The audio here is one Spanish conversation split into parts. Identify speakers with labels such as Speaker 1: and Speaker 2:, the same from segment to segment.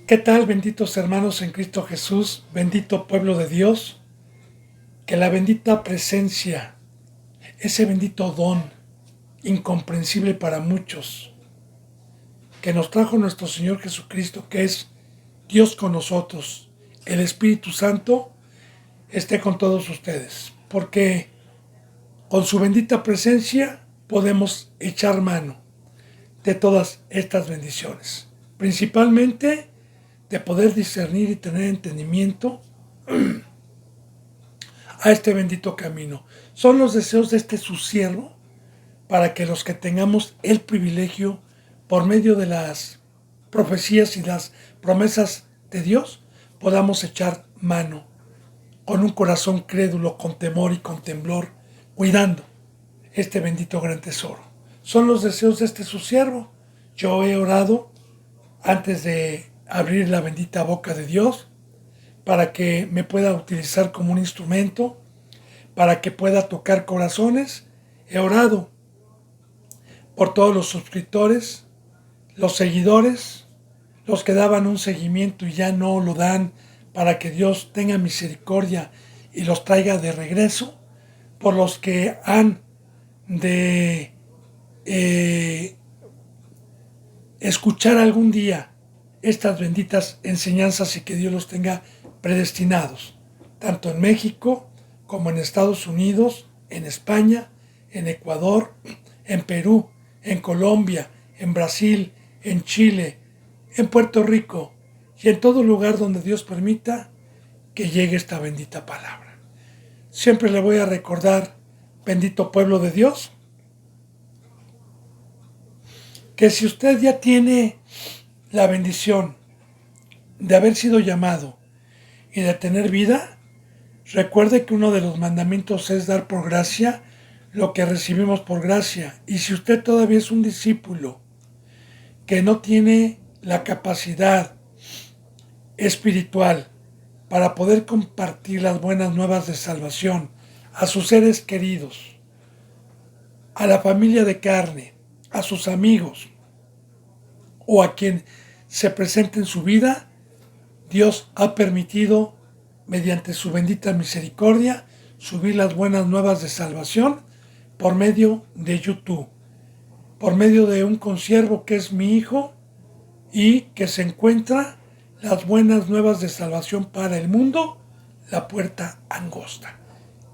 Speaker 1: ¿Qué tal, benditos hermanos en Cristo Jesús, bendito pueblo de Dios? Que la bendita presencia, ese bendito don, incomprensible para muchos, que nos trajo nuestro Señor Jesucristo, que es Dios con nosotros, el Espíritu Santo, esté con todos ustedes, porque con su bendita presencia podemos echar mano de todas estas bendiciones, principalmente de poder discernir y tener entendimiento a este bendito camino. Son los deseos de este su siervo para que los que tengamos el privilegio, por medio de las profecías y las promesas de Dios, podamos echar mano con un corazón crédulo, con temor y con temblor, cuidando este bendito gran tesoro. Son los deseos de este su siervo. Yo he orado antes de abrir la bendita boca de Dios para que me pueda utilizar como un instrumento, para que pueda tocar corazones. He orado por todos los suscriptores, los seguidores, los que daban un seguimiento y ya no lo dan, para que Dios tenga misericordia y los traiga de regreso, por los que han de escuchar algún día estas benditas enseñanzas y que Dios los tenga predestinados, tanto en México como en Estados Unidos, en España, en Ecuador, en Perú, en Colombia, en Brasil, en Chile, en Puerto Rico y en todo lugar donde Dios permita que llegue esta bendita palabra. Siempre le voy a recordar, bendito pueblo de Dios, que si usted ya tiene la bendición de haber sido llamado y de tener vida, recuerde que uno de los mandamientos es dar por gracia lo que recibimos por gracia. Y si usted todavía es un discípulo que no tiene la capacidad espiritual para poder compartir las buenas nuevas de salvación a sus seres queridos, a la familia de carne, a sus amigos o a quien se presente en su vida, Dios ha permitido, mediante su bendita misericordia, subir las buenas nuevas de salvación por medio de YouTube, por medio de un consiervo que es mi hijo y que se encuentra las buenas nuevas de salvación para el mundo, la puerta angosta.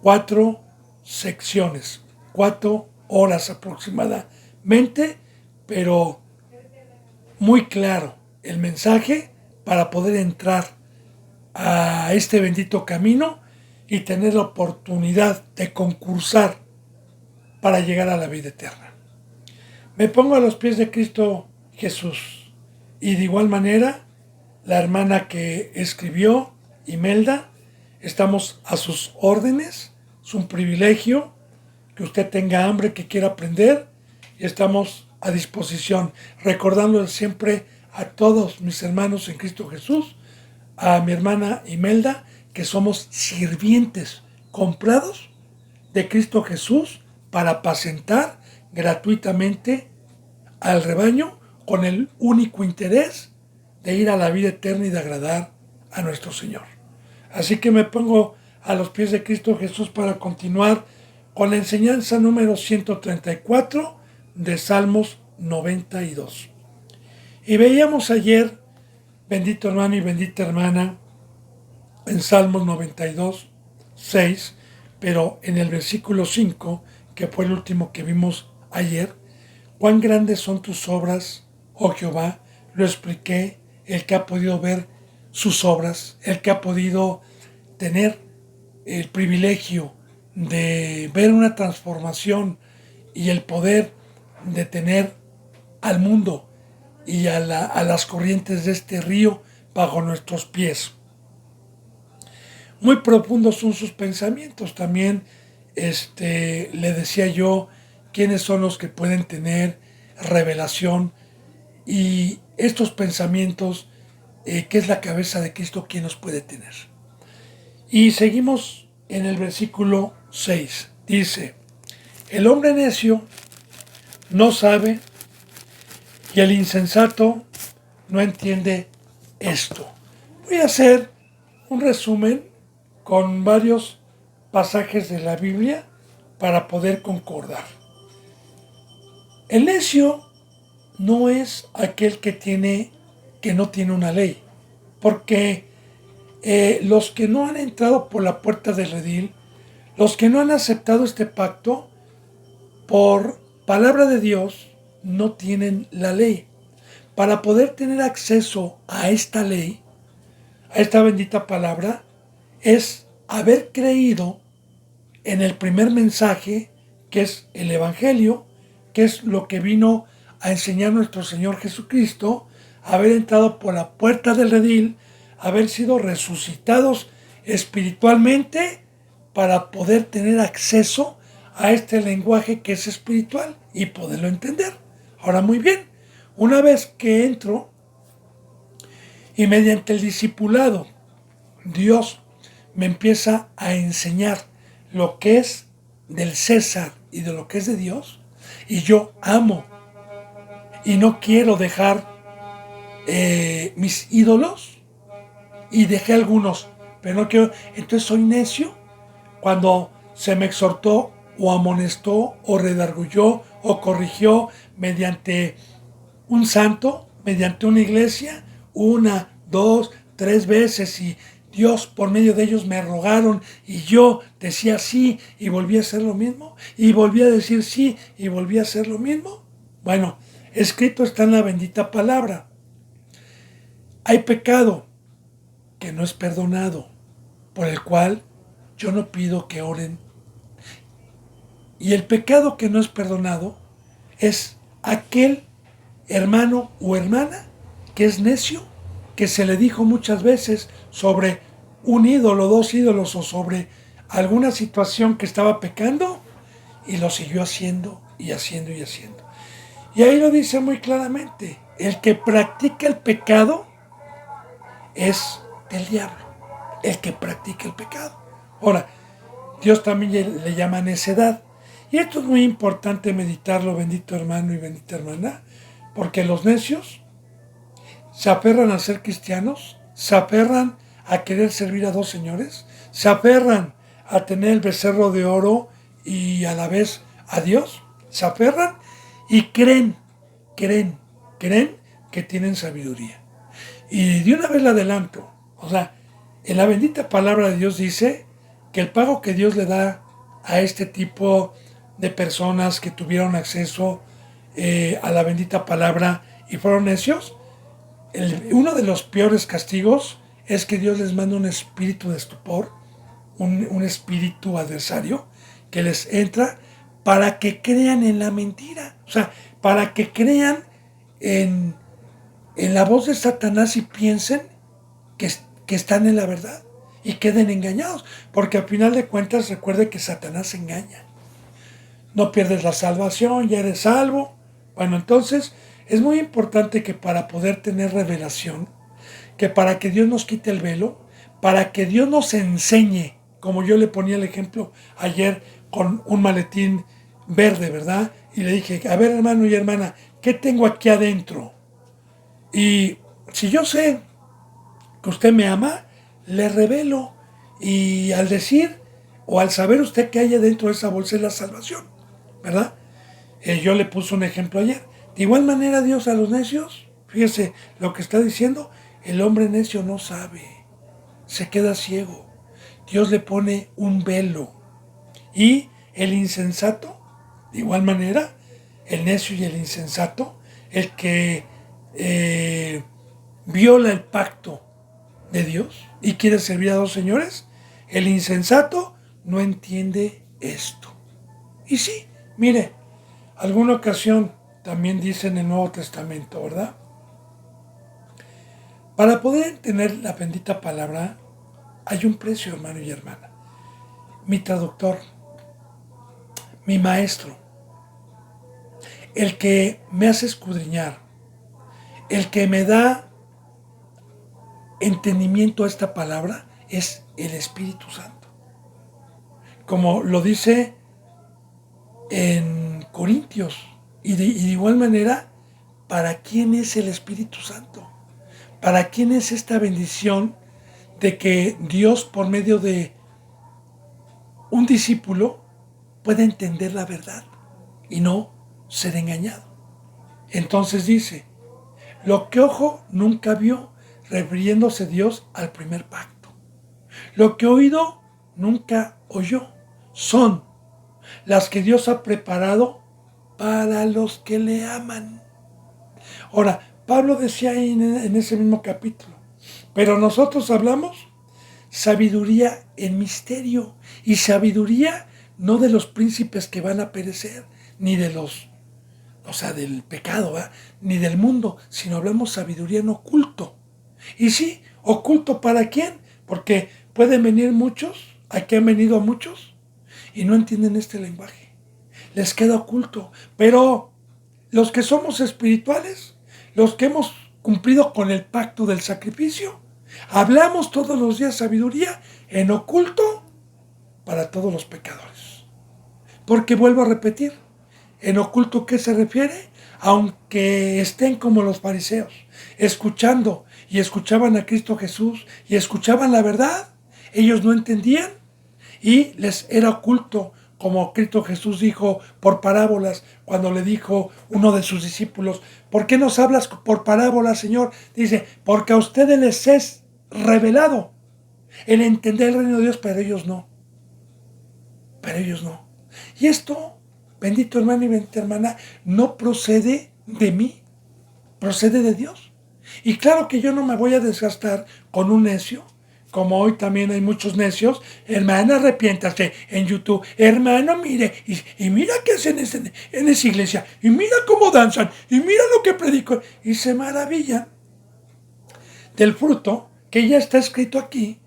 Speaker 1: 4 secciones, 4 horas aproximadamente, pero muy claro el mensaje para poder entrar a este bendito camino y tener la oportunidad de concursar para llegar a la vida eterna. Me pongo a los pies de Cristo Jesús y de igual manera la hermana que escribió, Imelda, estamos a sus órdenes. Es un privilegio que usted tenga hambre, que quiera aprender, y estamos a disposición, recordándole siempre a todos mis hermanos en Cristo Jesús, a mi hermana Imelda, que somos sirvientes comprados de Cristo Jesús para apacentar gratuitamente al rebaño con el único interés de ir a la vida eterna y de agradar a nuestro Señor. Así que me pongo a los pies de Cristo Jesús para continuar con la enseñanza número 134 de Salmos 92. Y veíamos ayer, bendito hermano y bendita hermana, en Salmos 92, 6, pero en el versículo 5, que fue el último que vimos ayer, cuán grandes son tus obras, oh Jehová, lo expliqué, el que ha podido ver sus obras, el que ha podido tener el privilegio de ver una transformación y el poder de tener al mundo y a las corrientes de este río bajo nuestros pies. Muy profundos son sus pensamientos. También le decía yo quiénes son los que pueden tener revelación y estos pensamientos, que es la cabeza de Cristo, ¿quién los puede tener? Y seguimos en el versículo 6. Dice, el hombre necio no sabe y el insensato no entiende esto? Voy a hacer un resumen con varios pasajes de la Biblia para poder concordar. El necio no es aquel que no tiene una ley, porque los que no han entrado por la puerta del redil, los que no han aceptado este pacto, por palabra de Dios, no tienen la ley. Para poder tener acceso a esta ley, a esta bendita palabra, es haber creído en el primer mensaje, que es el Evangelio, que es lo que vino a enseñar nuestro Señor Jesucristo, haber entrado por la puerta del redil, haber sido resucitados espiritualmente para poder tener acceso a este lenguaje que es espiritual y poderlo entender. Ahora, muy bien, una vez que entro y mediante el discipulado, Dios me empieza a enseñar lo que es del César y de lo que es de Dios, y yo amo y no quiero dejar mis ídolos, y dejé algunos, pero no quiero, entonces soy necio cuando se me exhortó o amonestó o redargulló o corrigió mediante un santo, mediante una iglesia, una, dos, tres veces, y Dios por medio de ellos me rogaron y yo decía sí y volví a hacer lo mismo, y volví a decir sí y volví a hacer lo mismo. Bueno, escrito está en la bendita palabra. Hay pecado que no es perdonado, por el cual yo no pido que oren. Y el pecado que no es perdonado es aquel hermano o hermana que es necio, que se le dijo muchas veces sobre un ídolo, dos ídolos, o sobre alguna situación que estaba pecando, y lo siguió haciendo y haciendo y haciendo. Y ahí lo dice muy claramente: el que practica el pecado es el diablo, el que practica el pecado. Ahora, Dios también le llama necedad. Y esto es muy importante meditarlo, bendito hermano y bendita hermana, porque los necios se aferran a ser cristianos, se aferran a querer servir a dos señores, se aferran a tener el becerro de oro y a la vez a Dios, se aferran y creen que tienen sabiduría. Y de una vez le adelanto, o sea, en la bendita palabra de Dios dice que el pago que Dios le da a este tipo de personas que tuvieron acceso a la bendita palabra y fueron necios, uno de los peores castigos es que Dios les manda un espíritu de estupor, un espíritu adversario que les entra para que crean en la mentira, o sea, para que crean en la voz de Satanás y piensen que están en la verdad y queden engañados, porque al final de cuentas recuerde que Satanás engaña. No pierdes la salvación, ya eres salvo. Bueno, entonces es muy importante que para poder tener revelación, que para que Dios nos quite el velo, para que Dios nos enseñe, como yo le ponía el ejemplo ayer con un maletín verde, ¿verdad? Y le dije: a ver, hermano y hermana, ¿qué tengo aquí adentro? Y si yo sé que usted me ama, le revelo. Y al decir o al saber usted que hay dentro de esa bolsa es la salvación, ¿verdad? Yo le puse un ejemplo ayer. De igual manera, Dios a los necios, fíjese lo que está diciendo: el hombre necio no sabe, se queda ciego. Dios le pone un velo. Y el insensato, de igual manera, el necio y el insensato, el que viola el pacto de Dios y quiere servir a dos señores, el insensato no entiende esto. Y sí, mire, alguna ocasión también dice en el Nuevo Testamento, ¿verdad? Para poder entender la bendita palabra hay un precio, hermano y hermana. Mi traductor, mi maestro, el que me hace escudriñar, el que me da entendimiento a esta palabra, es el Espíritu Santo. Como lo dice en Corintios, y de igual manera, ¿para quién es el Espíritu Santo? ¿Para quién es esta bendición de que Dios, por medio de un discípulo, pueda entender la verdad y no ser engañado? Entonces dice, lo que ojo nunca vio, refiriéndose Dios al primer pacto. Lo que oído nunca oyó, son las que Dios ha preparado para los que le aman. Ahora, Pablo decía ahí en ese mismo capítulo, pero nosotros hablamos sabiduría en misterio, y sabiduría no de los príncipes que van a perecer, ni de los, o sea, del pecado, ¿va? Ni del mundo, sino hablamos sabiduría en oculto. Y sí, oculto ¿para quién? Porque pueden venir muchos, aquí han venido a muchos, y no entienden este lenguaje. Les queda oculto. Pero los que somos espirituales, los que hemos cumplido con el pacto del sacrificio, hablamos todos los días sabiduría en oculto para todos los pecadores. Porque vuelvo a repetir, en oculto, ¿qué se refiere? Aunque estén como los fariseos, escuchando y escuchaban a Cristo Jesús y escuchaban la verdad, ellos no entendían y les era oculto, como Cristo Jesús dijo por parábolas, cuando le dijo uno de sus discípulos, ¿por qué nos hablas por parábolas, Señor? Dice, porque a ustedes les es revelado el entender el reino de Dios, pero ellos no. Pero ellos no. Y esto, bendito hermano y bendita hermana, no procede de mí, procede de Dios. Y claro que yo no me voy a desgastar con un necio, como hoy también hay muchos necios. Hermano, arrepiéntase en YouTube. Hermano, mire, y mira qué hacen en esa iglesia, y mira cómo danzan, y mira lo que predico, y se maravillan del fruto que ya está escrito aquí,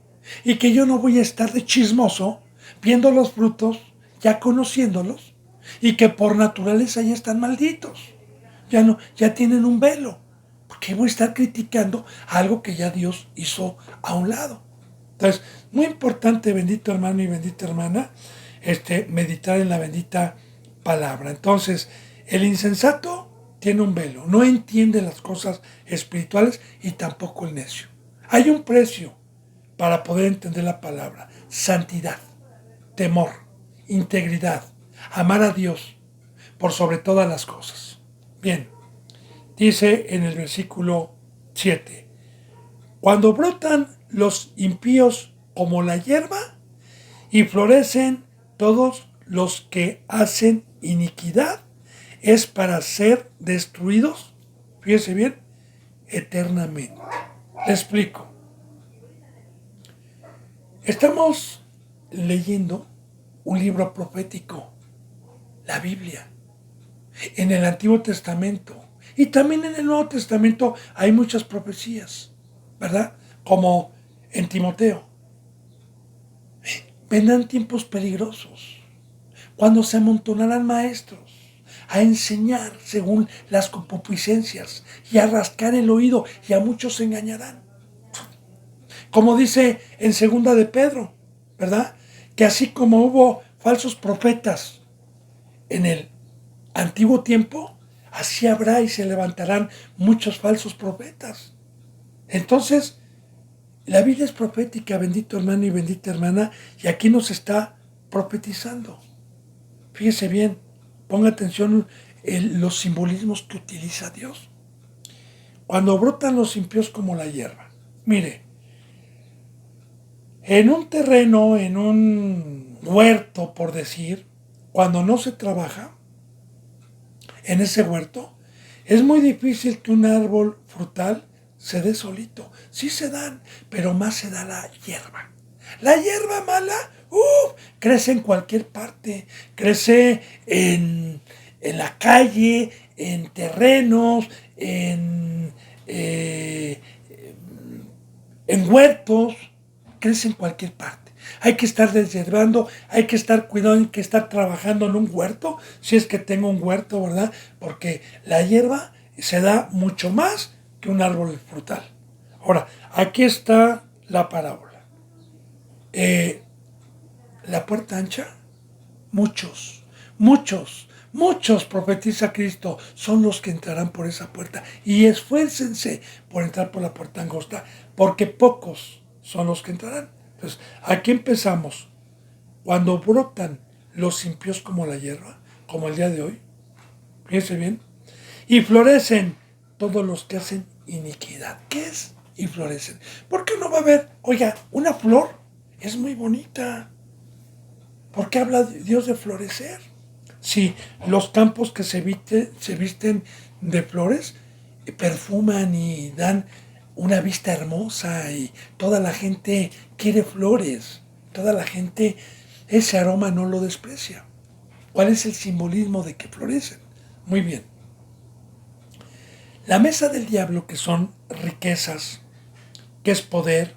Speaker 1: y que yo no voy a estar de chismoso viendo los frutos, ya conociéndolos, y que por naturaleza ya están malditos, ya no, ya tienen un velo, porque voy a estar criticando algo que ya Dios hizo a un lado. Entonces, muy importante, bendito hermano y bendita hermana, meditar en la bendita palabra. Entonces, el insensato tiene un velo, no entiende las cosas espirituales, y tampoco el necio. Hay un precio para poder entender la palabra: santidad, temor, integridad, amar a Dios por sobre todas las cosas. Bien, dice en el versículo 7, cuando brotan los impíos como la hierba y florecen todos los que hacen iniquidad, es para ser destruidos, fíjese bien, eternamente. Le explico. Estamos leyendo un libro profético, la Biblia. En el Antiguo Testamento y también en el Nuevo Testamento hay muchas profecías, ¿verdad? Como en Timoteo. Vendrán tiempos peligrosos, cuando se amontonarán maestros a enseñar según las concupiscencias y a rascar el oído, y a muchos se engañarán. Como dice en segunda de Pedro, ¿verdad? Que así como hubo falsos profetas en el antiguo tiempo, así habrá y se levantarán muchos falsos profetas. Entonces, la Biblia es profética, bendito hermano y bendita hermana, y aquí nos está profetizando. Fíjese bien, ponga atención en los simbolismos que utiliza Dios. Cuando brotan los impíos como la hierba. Mire, en un terreno, en un huerto, por decir, cuando no se trabaja en ese huerto, es muy difícil que un árbol frutal se dé solito. Sí se dan, pero más se da la hierba. La hierba mala, crece en cualquier parte. Crece en la calle, en terrenos, en huertos. Crece en cualquier parte. Hay que estar deshiervando, hay que estar cuidando, hay que estar trabajando en un huerto, si es que tengo un huerto, ¿verdad? Porque la hierba se da mucho más que un árbol frutal. Ahora, aquí está la parábola. La puerta ancha, muchos Muchos, profetiza Cristo, son los que entrarán por esa puerta. Y esfuércense por entrar por la puerta angosta, porque pocos son los que entrarán. Entonces, aquí empezamos. Cuando brotan los impíos como la hierba, como el día de hoy, fíjense bien, y florecen todos los que hacen iniquidad. ¿Qué es? Y florecen. ¿Por qué no va a haber? Oiga, una flor es muy bonita. ¿Por qué habla Dios de florecer? Si los campos que se visten de flores perfuman y dan una vista hermosa y toda la gente quiere flores, toda la gente ese aroma no lo desprecia. ¿Cuál es el simbolismo de que florecen? Muy bien. La mesa del diablo, que son riquezas, que es poder,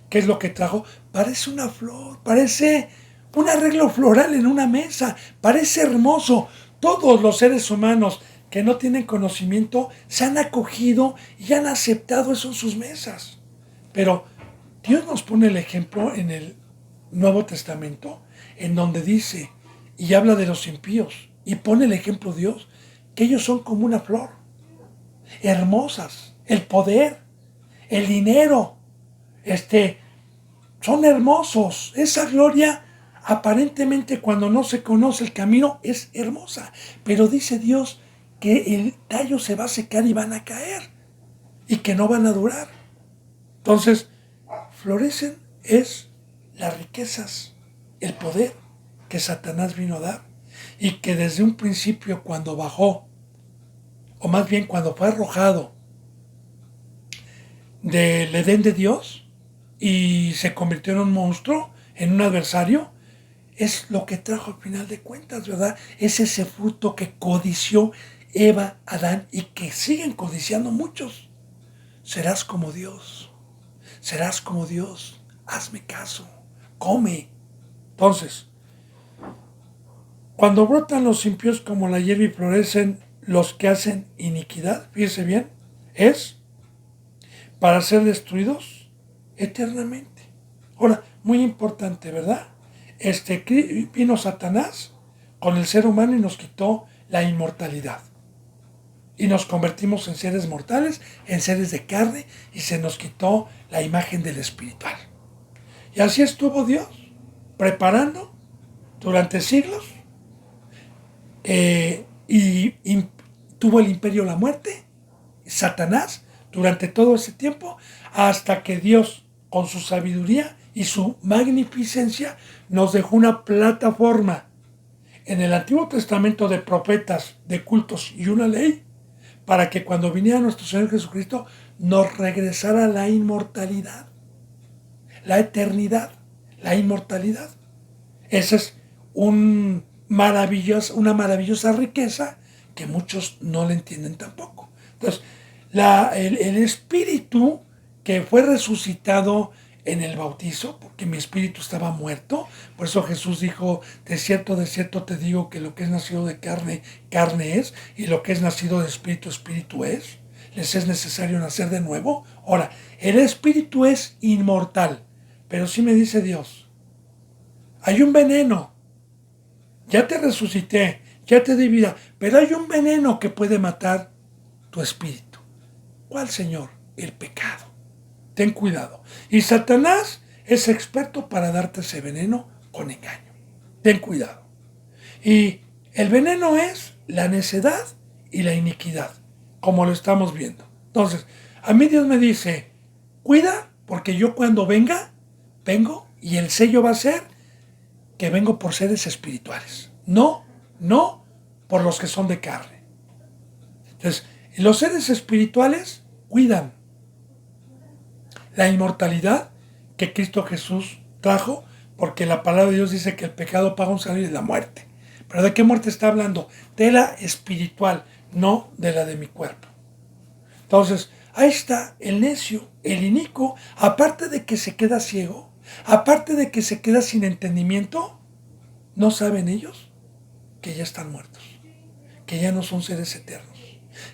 Speaker 1: que es lo que trajo, parece una flor, parece un arreglo floral en una mesa, parece hermoso. Todos los seres humanos que no tienen conocimiento se han acogido y han aceptado eso en sus mesas. Pero Dios nos pone el ejemplo en el Nuevo Testamento, en donde dice y habla de los impíos, y pone el ejemplo Dios, que ellos son como una flor, hermosas, el poder, el dinero, son hermosos. Esa gloria, aparentemente cuando no se conoce el camino, es hermosa. Pero dice Dios que el tallo se va a secar y van a caer. Y que no van a durar. Entonces, florecen es las riquezas, el poder que Satanás vino a dar. Y que desde un principio cuando bajó, o más bien cuando fue arrojado del Edén de Dios y se convirtió en un monstruo, en un adversario, es lo que trajo al final de cuentas, ¿verdad? Es ese fruto que codició Eva, Adán y que siguen codiciando muchos. Serás como Dios, serás como Dios, hazme caso, come. Entonces, cuando brotan los impíos como la hierba y florecen los que hacen iniquidad, fíjese bien, es para ser destruidos eternamente. Ahora, muy importante, ¿verdad? Vino Satanás con el ser humano y nos quitó la inmortalidad. Y nos convertimos en seres mortales, en seres de carne, y se nos quitó la imagen del espiritual. Y así estuvo Dios, preparando durante siglos, y tuvo el imperio la muerte, Satanás, durante todo ese tiempo, hasta que Dios, con su sabiduría y su magnificencia, nos dejó una plataforma en el Antiguo Testamento de profetas, de cultos y una ley, para que cuando viniera nuestro Señor Jesucristo nos regresara la inmortalidad, la eternidad, la inmortalidad. Esa es una maravillosa riqueza que muchos no le entienden tampoco. Entonces, el espíritu que fue resucitado en el bautizo, porque mi espíritu estaba muerto, por eso Jesús dijo, de cierto te digo que lo que es nacido de carne, carne es, y lo que es nacido de espíritu, espíritu es. Les es necesario nacer de nuevo. Ahora, el espíritu es inmortal, pero sí me dice Dios, hay un veneno, ya te resucité, ya te di vida, pero hay un veneno que puede matar tu espíritu. ¿Cuál, Señor? El pecado. Ten cuidado. Y Satanás es experto para darte ese veneno con engaño. Ten cuidado. Y el veneno es la necedad y la iniquidad, como lo estamos viendo. Entonces, a mí Dios me dice, cuida, porque yo cuando vengo, y el sello va a ser que vengo por seres espirituales. No por los que son de carne. Entonces, los seres espirituales cuidan la inmortalidad que Cristo Jesús trajo, porque la palabra de Dios dice que el pecado paga un salario de la muerte. ¿Pero de qué muerte está hablando? De la espiritual, no de la de mi cuerpo. Entonces, ahí está el necio, el inicuo, aparte de que se queda ciego, aparte de que se queda sin entendimiento, ¿no saben ellos que ya están muertos? Que ya no son seres eternos,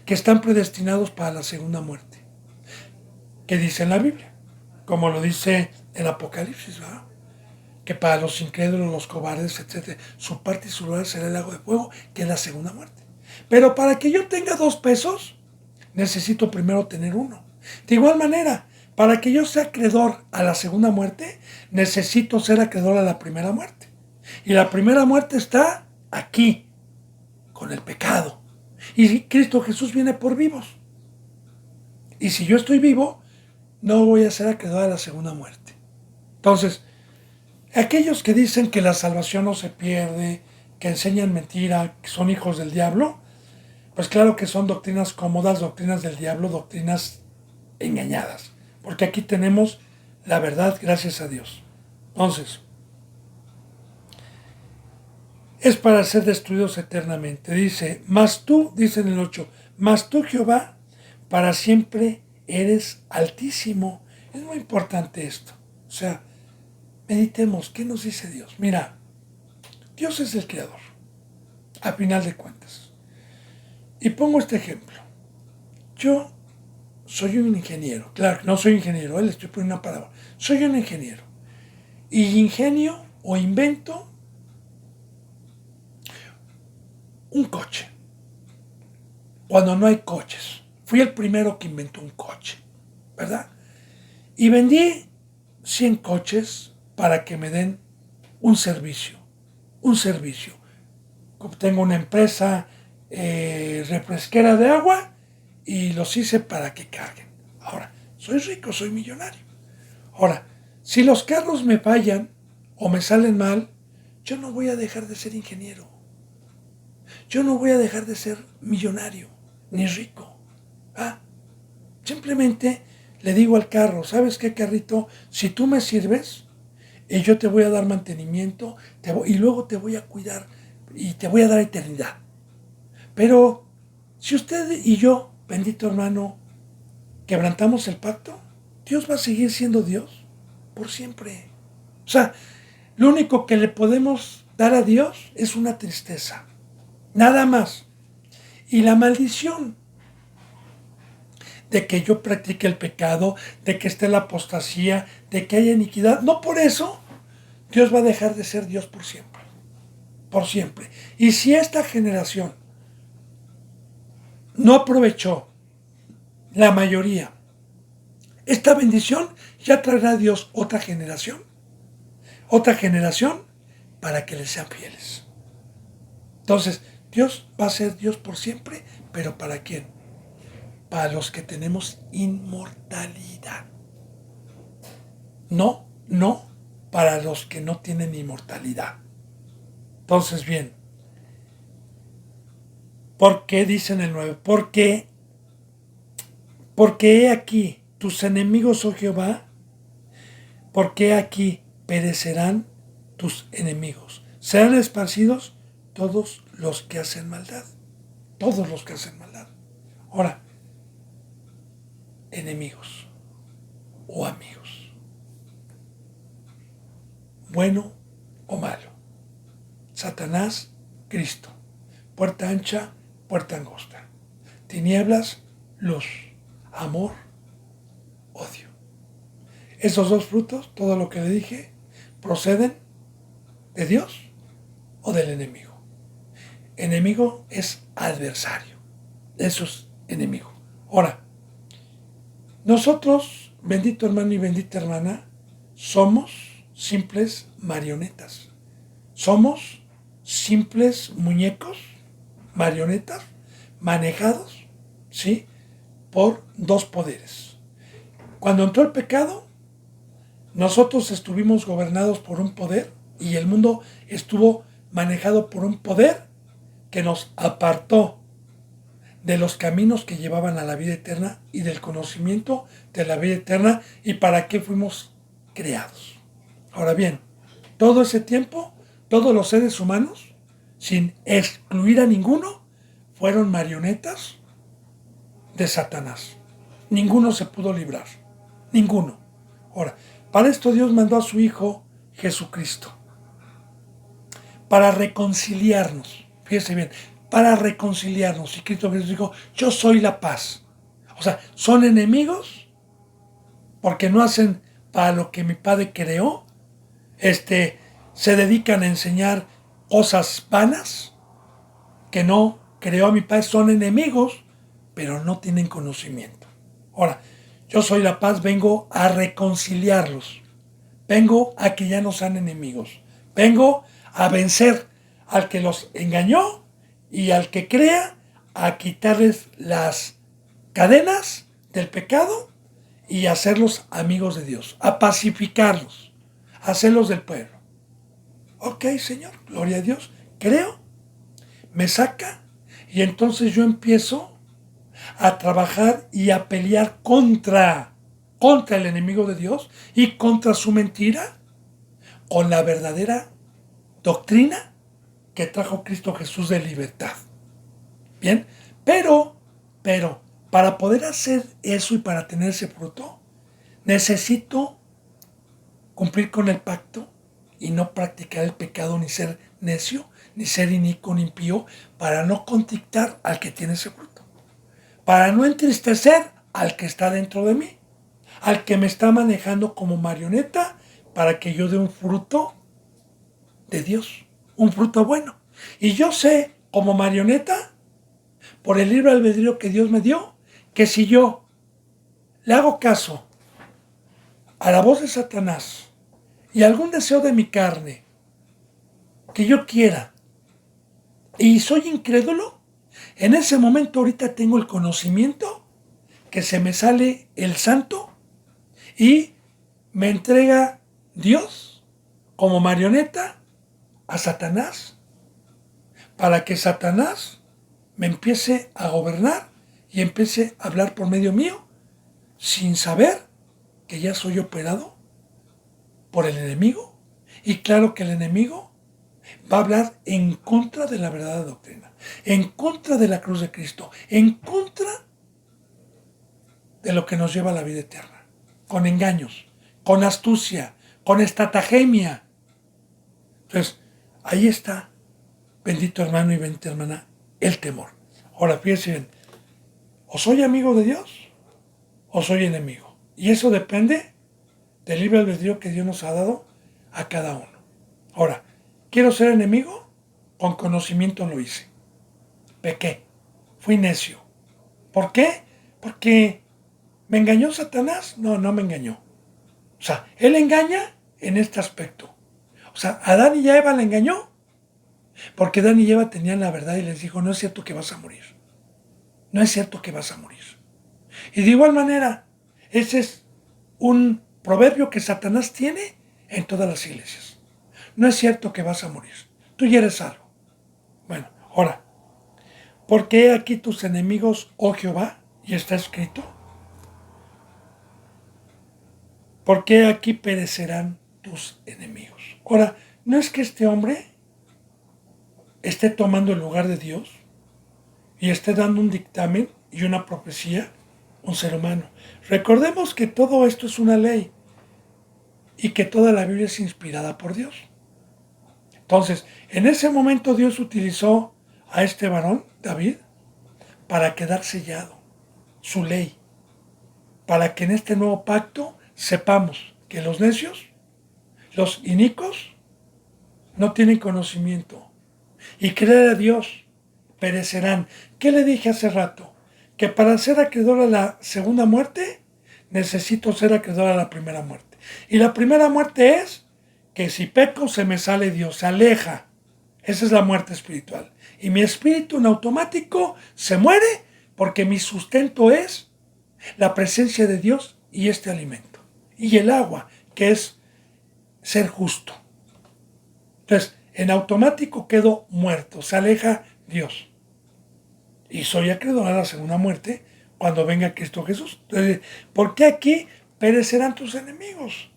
Speaker 1: que están predestinados para la segunda muerte. ¿Qué dice en la Biblia? Como lo dice el Apocalipsis, ¿verdad? que para los incrédulos, los cobardes, etc., su parte y su lugar será el lago de fuego, que es la segunda muerte. Pero para que yo tenga 2 pesos, necesito primero tener uno. De igual manera, para que yo sea acreedor a la segunda muerte, necesito ser acreedor a la primera muerte. Y la primera muerte está aquí, con el pecado. Y Cristo Jesús viene por vivos. Y si yo estoy vivo, no voy a ser acreedor a la segunda muerte. Entonces, aquellos que dicen que la salvación no se pierde, que enseñan mentira, que son hijos del diablo, pues claro que son doctrinas cómodas, doctrinas del diablo, doctrinas engañadas. Porque aquí tenemos la verdad, gracias a Dios. Entonces, es para ser destruidos eternamente. Dice, mas tú, dice en el 8, mas tú, Jehová, para siempre eres altísimo. Es muy importante esto. O sea, meditemos, ¿qué nos dice Dios? Mira, Dios es el creador, a final de cuentas. Y pongo este ejemplo. Yo soy un ingeniero. Claro, no soy ingeniero, le estoy poniendo una palabra. Soy un ingeniero. Y ingenio o invento un coche. Cuando no hay coches. Fui el primero que inventó un coche, ¿verdad? Y vendí 100 coches para que me den un servicio. Un servicio. Tengo una empresa refresquera de agua y los hice para que carguen. Ahora, soy rico, soy millonario. Ahora, si los carros me fallan o me salen mal, yo no voy a dejar de ser ingeniero. Yo no voy a dejar de ser millonario, ni rico. Simplemente le digo al carro, ¿sabes qué, carrito? Si tú me sirves, yo te voy a dar mantenimiento y luego te voy a cuidar y te voy a dar eternidad. Pero si usted y yo, bendito hermano, quebrantamos el pacto, Dios va a seguir siendo Dios por siempre. O sea, lo único que le podemos dar a Dios es una tristeza. Nada más. Y la maldición de que yo practique el pecado, de que esté la apostasía, de que haya iniquidad. No por eso Dios va a dejar de ser Dios por siempre. Por siempre. Y si esta generación no aprovechó, la mayoría, esta bendición, ya traerá a Dios otra generación para que le sean fieles. Entonces, Dios va a ser Dios por siempre, pero ¿para quién? Para los que tenemos inmortalidad. No para los que no tienen inmortalidad. Entonces, bien, ¿por qué dicen el 9? Porque he aquí tus enemigos, oh Jehová, porque he aquí perecerán tus enemigos. Serán esparcidos todos los que hacen maldad. Todos los que hacen maldad. Ahora, enemigos o amigos. Bueno o malo. Satanás, Cristo. Puerta ancha, puerta angosta. Tinieblas, luz. Amor, odio. Esos 2 frutos, todo lo que le dije, proceden de Dios o del enemigo. Enemigo es adversario. Eso es enemigo. Ahora, nosotros, bendito hermano y bendita hermana, somos simples marionetas. Somos simples muñecos, marionetas, manejados, ¿sí?, por 2 poderes. Cuando entró el pecado, nosotros estuvimos gobernados por un poder y el mundo estuvo manejado por un poder que nos apartó de los caminos que llevaban a la vida eterna y del conocimiento de la vida eterna y para qué fuimos creados. Ahora bien, todo ese tiempo, todos los seres humanos, sin excluir a ninguno, fueron marionetas de Satanás. Ninguno se pudo librar. Ninguno. Ahora, para esto Dios mandó a su Hijo Jesucristo. Para reconciliarnos. Fíjese bien, para reconciliarnos. Y Cristo Jesús dijo, yo soy la paz. O sea, son enemigos porque no hacen para lo que mi Padre creó. se dedican a enseñar cosas vanas que no creó a mi Padre, son enemigos, pero no tienen conocimiento. Ahora, yo soy la paz, vengo a reconciliarlos, vengo a que ya no sean enemigos, vengo a vencer al que los engañó y al que crea, a quitarles las cadenas del pecado y hacerlos amigos de Dios, a pacificarlos, a hacerlos del pueblo. Ok, Señor, gloria a Dios, creo, me saca y entonces yo empiezo a trabajar y a pelear contra el enemigo de Dios y contra su mentira con la verdadera doctrina que trajo Cristo Jesús de libertad. Bien, pero, para poder hacer eso y para tener ese fruto, necesito cumplir con el pacto y no practicar el pecado, ni ser necio, ni ser inicuo, ni impío, para no contristar al que tiene ese fruto. Para no entristecer al que está dentro de mí, al que me está manejando como marioneta para que yo dé un fruto de Dios, un fruto bueno. Y yo sé, como marioneta, por el libre albedrío que Dios me dio, que si yo le hago caso a la voz de Satanás y algún deseo de mi carne que yo quiera y soy incrédulo, en ese momento ahorita tengo el conocimiento que se me sale el santo y me entrega Dios como marioneta a Satanás para que Satanás me empiece a gobernar y empiece a hablar por medio mío sin saber que ya soy operado por el enemigo. Y claro que el enemigo va a hablar en contra de la verdadera doctrina, en contra de la cruz de Cristo, en contra de lo que nos lleva a la vida eterna, con engaños, con astucia, con estratagemia. Entonces, ahí está, bendito hermano y bendita hermana, el temor. Ahora fíjense bien, o soy amigo de Dios o soy enemigo. Y eso depende del libre albedrío que Dios nos ha dado a cada uno. Ahora, ¿quiero ser enemigo? Con conocimiento lo hice. Pequé, fui necio. ¿Por qué? Porque ¿me engañó Satanás? No, no me engañó. O sea, él engaña en este aspecto. O sea, Adán y Eva le engañó porque Adán y Eva tenían la verdad y les dijo, no es cierto que vas a morir. No es cierto que vas a morir. Y de igual manera, ese es un proverbio que Satanás tiene en todas las iglesias. No es cierto que vas a morir. Tú ya eres salvo. Bueno, ahora, ¿por qué aquí tus enemigos, oh Jehová? Y está escrito. ¿Por qué aquí perecerán tus enemigos? Ahora, no es que este hombre esté tomando el lugar de Dios y esté dando un dictamen y una profecía a un ser humano. Recordemos que todo esto es una ley y que toda la Biblia es inspirada por Dios. Entonces, en ese momento Dios utilizó a este varón, David, para quedar sellado, su ley, para que en este nuevo pacto sepamos que los necios, los inicuos, no tienen conocimiento y creer a Dios perecerán. ¿Qué le dije hace rato? Que para ser acreedor a la segunda muerte, necesito ser acreedor a la primera muerte. Y la primera muerte es que si peco se me sale Dios, se aleja. Esa es la muerte espiritual. Y mi espíritu en automático se muere porque mi sustento es la presencia de Dios y este alimento. Y el agua, que es ser justo. Entonces, en automático quedo muerto, se aleja Dios. Y soy acreedor a la segunda muerte cuando venga Cristo Jesús. Entonces, ¿por qué aquí perecerán tus enemigos?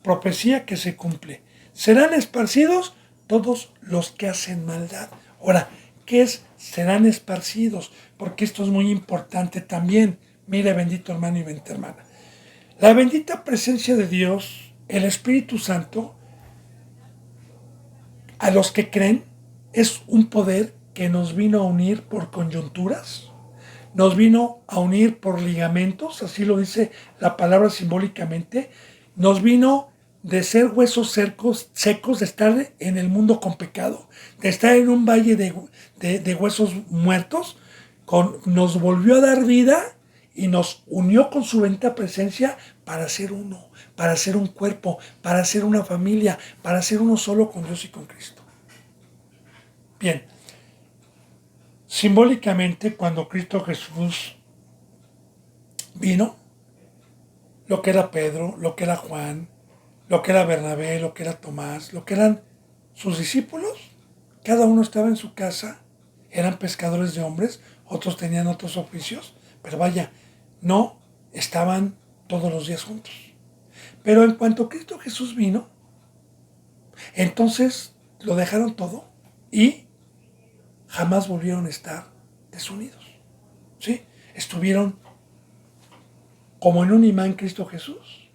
Speaker 1: Profecía que se cumple. Serán esparcidos todos los que hacen maldad. Ahora, ¿qué es? Serán esparcidos, porque esto es muy importante también. Mire, bendito hermano y bendita hermana. La bendita presencia de Dios, el Espíritu Santo, a los que creen, es un poder que nos vino a unir por coyunturas, nos vino a unir por ligamentos, así lo dice la palabra simbólicamente, nos vino de ser huesos secos, de estar en el mundo con pecado, de estar en un valle de huesos muertos, nos volvió a dar vida y nos unió con su bendita presencia para ser uno, para ser un cuerpo, para ser una familia, para ser uno solo con Dios y con Cristo. Bien, simbólicamente cuando Cristo Jesús vino, lo que era Pedro, lo que era Juan, lo que era Bernabé, lo que era Tomás, lo que eran sus discípulos, cada uno estaba en su casa, eran pescadores de hombres, otros tenían otros oficios, pero vaya, no estaban todos los días juntos. Pero en cuanto Cristo Jesús vino, entonces lo dejaron todo y jamás volvieron a estar desunidos. ¿Sí? Estuvieron como en un imán Cristo Jesús,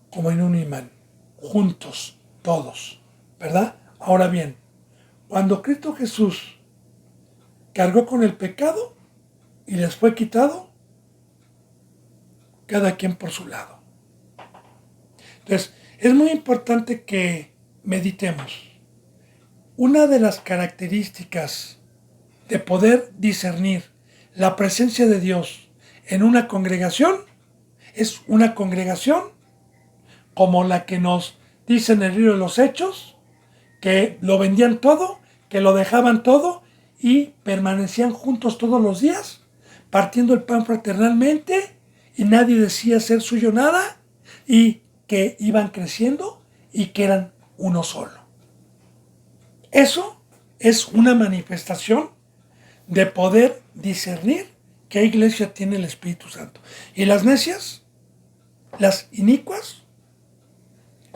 Speaker 1: como en un imán, juntos, todos, ¿verdad? Ahora bien, cuando Cristo Jesús cargó con el pecado y les fue quitado, cada quien por su lado. Entonces, es muy importante que meditemos. Una de las características de poder discernir la presencia de Dios en una congregación es una congregación como la que nos dice en el libro de los Hechos, que lo vendían todo, que lo dejaban todo y permanecían juntos todos los días, partiendo el pan fraternalmente y nadie decía ser suyo nada y que iban creciendo y que eran uno solo. Eso es una manifestación de poder discernir qué iglesia tiene el Espíritu Santo. Y las necias, las inicuas,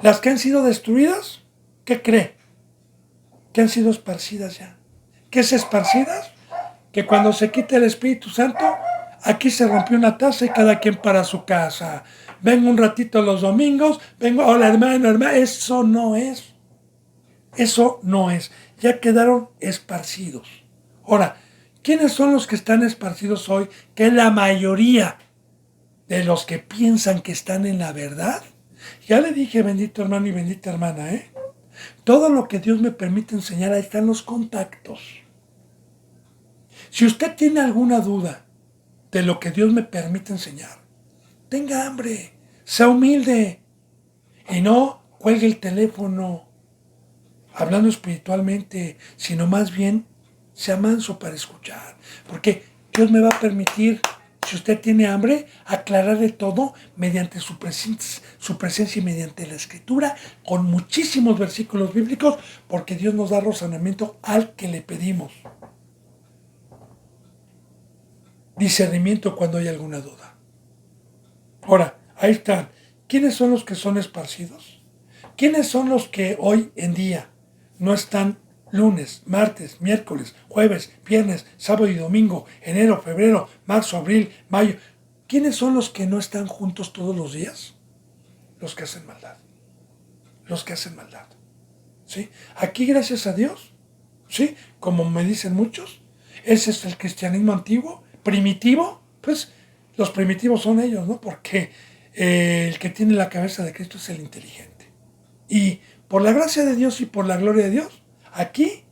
Speaker 1: las que han sido destruidas, ¿qué cree? Que han sido esparcidas ya. ¿Qué es esparcidas? Que cuando se quita el Espíritu Santo, aquí se rompió una taza y cada quien para su casa. Vengo un ratito los domingos, vengo, hola hermano, eso no es. Eso no es. Ya quedaron esparcidos. Ahora, ¿quiénes son los que están esparcidos hoy? Que la mayoría de los que piensan que están en la verdad. Ya le dije, bendito hermano y bendita hermana, todo lo que Dios me permite enseñar, ahí están los contactos. Si usted tiene alguna duda de lo que Dios me permite enseñar, tenga hambre, sea humilde y no cuelgue el teléfono hablando espiritualmente, sino más bien sea manso para escuchar. Porque Dios me va a permitir, si usted tiene hambre, aclararle todo mediante su presencia y mediante la Escritura, con muchísimos versículos bíblicos, porque Dios nos da razonamiento al que le pedimos. Discernimiento cuando hay alguna duda. Ahora, ahí están. ¿Quiénes son los que son esparcidos? ¿Quiénes son los que hoy en día no están lunes, martes, miércoles, jueves, viernes, sábado y domingo, enero, febrero, marzo, abril, mayo? ¿Quiénes son los que no están juntos todos los días? Los que hacen maldad. Los que hacen maldad. ¿Sí? Aquí, gracias a Dios, ¿sí? Como me dicen muchos, ese es el cristianismo antiguo, primitivo. Pues los primitivos son ellos, ¿no? Porque el que tiene la cabeza de Cristo es el inteligente. Y por la gracia de Dios y por la gloria de Dios, aquí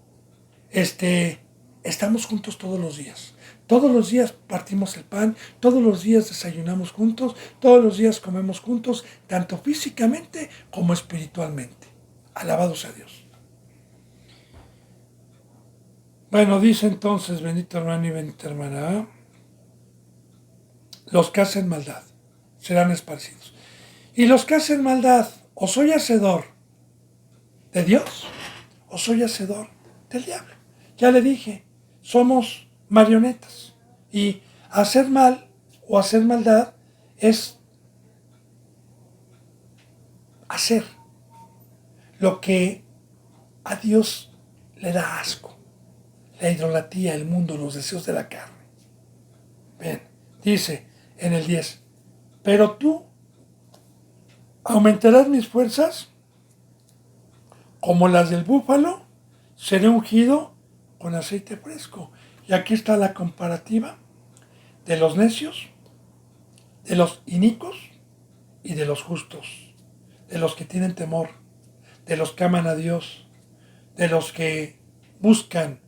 Speaker 1: estamos juntos todos los días. Todos los días partimos el pan, todos los días desayunamos juntos, todos los días comemos juntos, tanto físicamente como espiritualmente. Alabados a Dios. Bueno, dice entonces, bendito hermano y bendita hermana, los que hacen maldad serán esparcidos. Y los que hacen maldad, o soy hacedor de Dios, o soy hacedor del diablo. Ya le dije, somos marionetas. Y hacer mal o hacer maldad es hacer lo que a Dios le da asco. La idolatría, el mundo, los deseos de la carne. Bien, dice en el 10, pero tú aumentarás mis fuerzas como las del búfalo, seré ungido con aceite fresco. Y aquí está la comparativa de los necios, de los inicuos y de los justos. de los que tienen temor, de los que aman a Dios, de los que buscan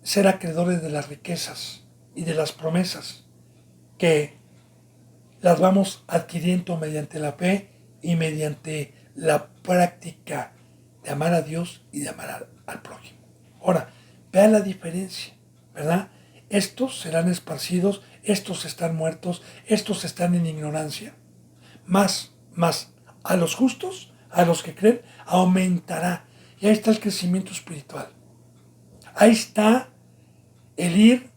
Speaker 1: ser acreedores de las riquezas y de las promesas que las vamos adquiriendo mediante la fe y mediante la práctica de amar a Dios y de amar al prójimo. Ahora, vean la diferencia, ¿verdad? Estos serán esparcidos, estos están muertos, estos están en ignorancia. Más, a los justos, a los que creen, aumentará. Y ahí está el crecimiento espiritual. Ahí está el ir,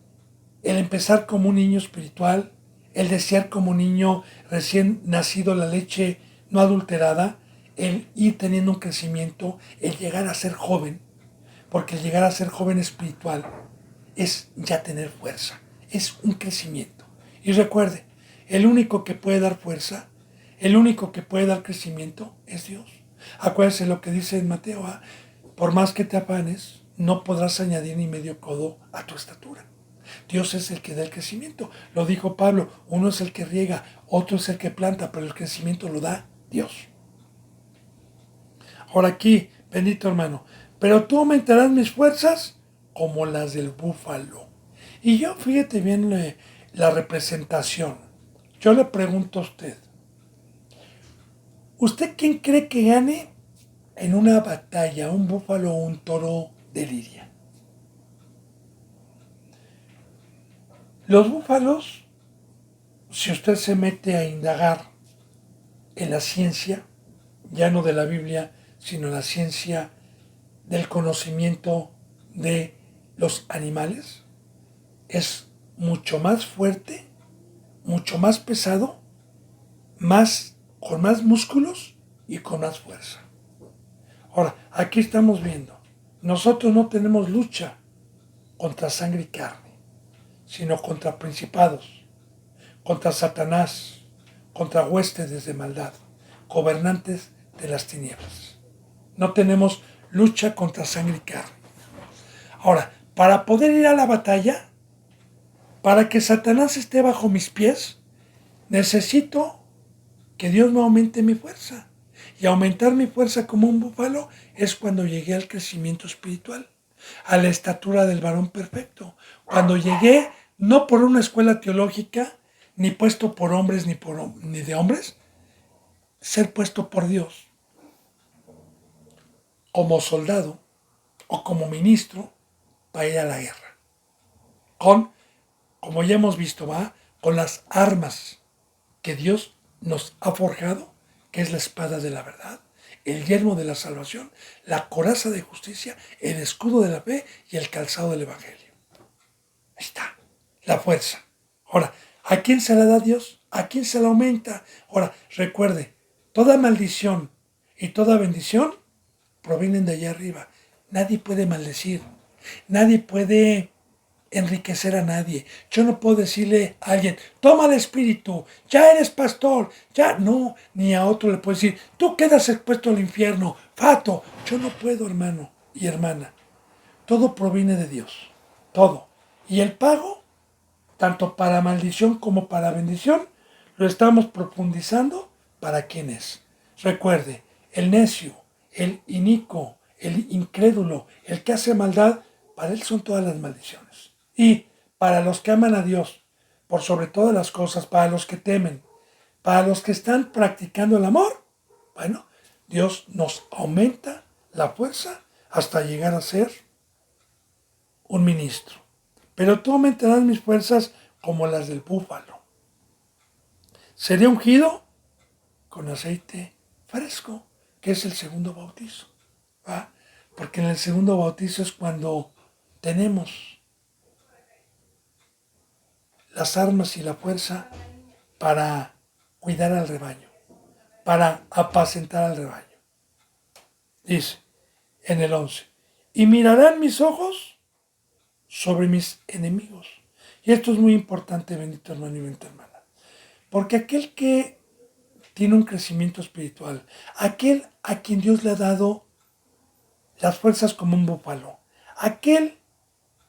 Speaker 1: el empezar como un niño espiritual, el desear como un niño recién nacido la leche no adulterada, el ir teniendo un crecimiento, el llegar a ser joven, porque el llegar a ser joven espiritual es ya tener fuerza, es un crecimiento. Y recuerde, el único que puede dar fuerza, el único que puede dar crecimiento es Dios. Acuérdense lo que dice en Mateo, por más que te afanes, no podrás añadir ni medio codo a tu estatura. Dios es el que da el crecimiento. Lo dijo Pablo, uno es el que riega, otro es el que planta, pero el crecimiento lo da Dios. Ahora aquí, bendito hermano, pero tú aumentarás mis fuerzas como las del búfalo. Y yo, fíjate bien la representación. Yo le pregunto a usted, ¿usted quién cree que gane en una batalla, un búfalo o un toro de lidia? Los búfalos, si usted se mete a indagar en la ciencia, ya no de la Biblia, sino en la ciencia del conocimiento de los animales, es mucho más fuerte, mucho más pesado, con más músculos y con más fuerza. Ahora, aquí estamos viendo, nosotros no tenemos lucha contra sangre y carne, sino contra principados, contra Satanás, contra huestes de maldad, gobernantes de las tinieblas. No tenemos lucha contra sangre y carne. Ahora, para poder ir a la batalla, para que Satanás esté bajo mis pies, necesito que Dios me aumente mi fuerza. Y aumentar mi fuerza como un búfalo es cuando llegué al crecimiento espiritual, a la estatura del varón perfecto. Cuando llegué, no por una escuela teológica, ni puesto por hombres ni de hombres, ser puesto por Dios como soldado o como ministro para ir a la guerra. Como ya hemos visto, con las armas que Dios nos ha forjado, que es la espada de la verdad, el yelmo de la salvación, la coraza de justicia, el escudo de la fe y el calzado del evangelio. Ahí está, la fuerza. Ahora, ¿a quién se la da Dios? ¿A quién se la aumenta? Ahora, recuerde, toda maldición y toda bendición provienen de allá arriba. Nadie puede maldecir, nadie puede enriquecer a nadie. Yo no puedo decirle a alguien, toma el espíritu, ya eres pastor, ya no, ni a otro le puedo decir, tú quedas expuesto al infierno, fato. Yo no puedo, hermano y hermana. Todo proviene de Dios, todo. Y el pago, tanto para maldición como para bendición, lo estamos profundizando para quién es. Recuerde, el necio, el inicuo, el incrédulo, el que hace maldad, para él son todas las maldiciones. Y para los que aman a Dios, por sobre todas las cosas, para los que temen, para los que están practicando el amor, bueno, Dios nos aumenta la fuerza hasta llegar a ser un ministro. Pero tú aumentarás mis fuerzas como las del búfalo. Seré ungido con aceite fresco, que es el segundo bautizo. ¿Va? Porque en el segundo bautizo es cuando tenemos las armas y la fuerza para cuidar al rebaño, para apacentar al rebaño. Dice en el 11, y mirarán mis ojos sobre mis enemigos. Y esto es muy importante, bendito hermano y bendita hermana. Porque aquel que tiene un crecimiento espiritual, aquel a quien Dios le ha dado las fuerzas como un búfalo, aquel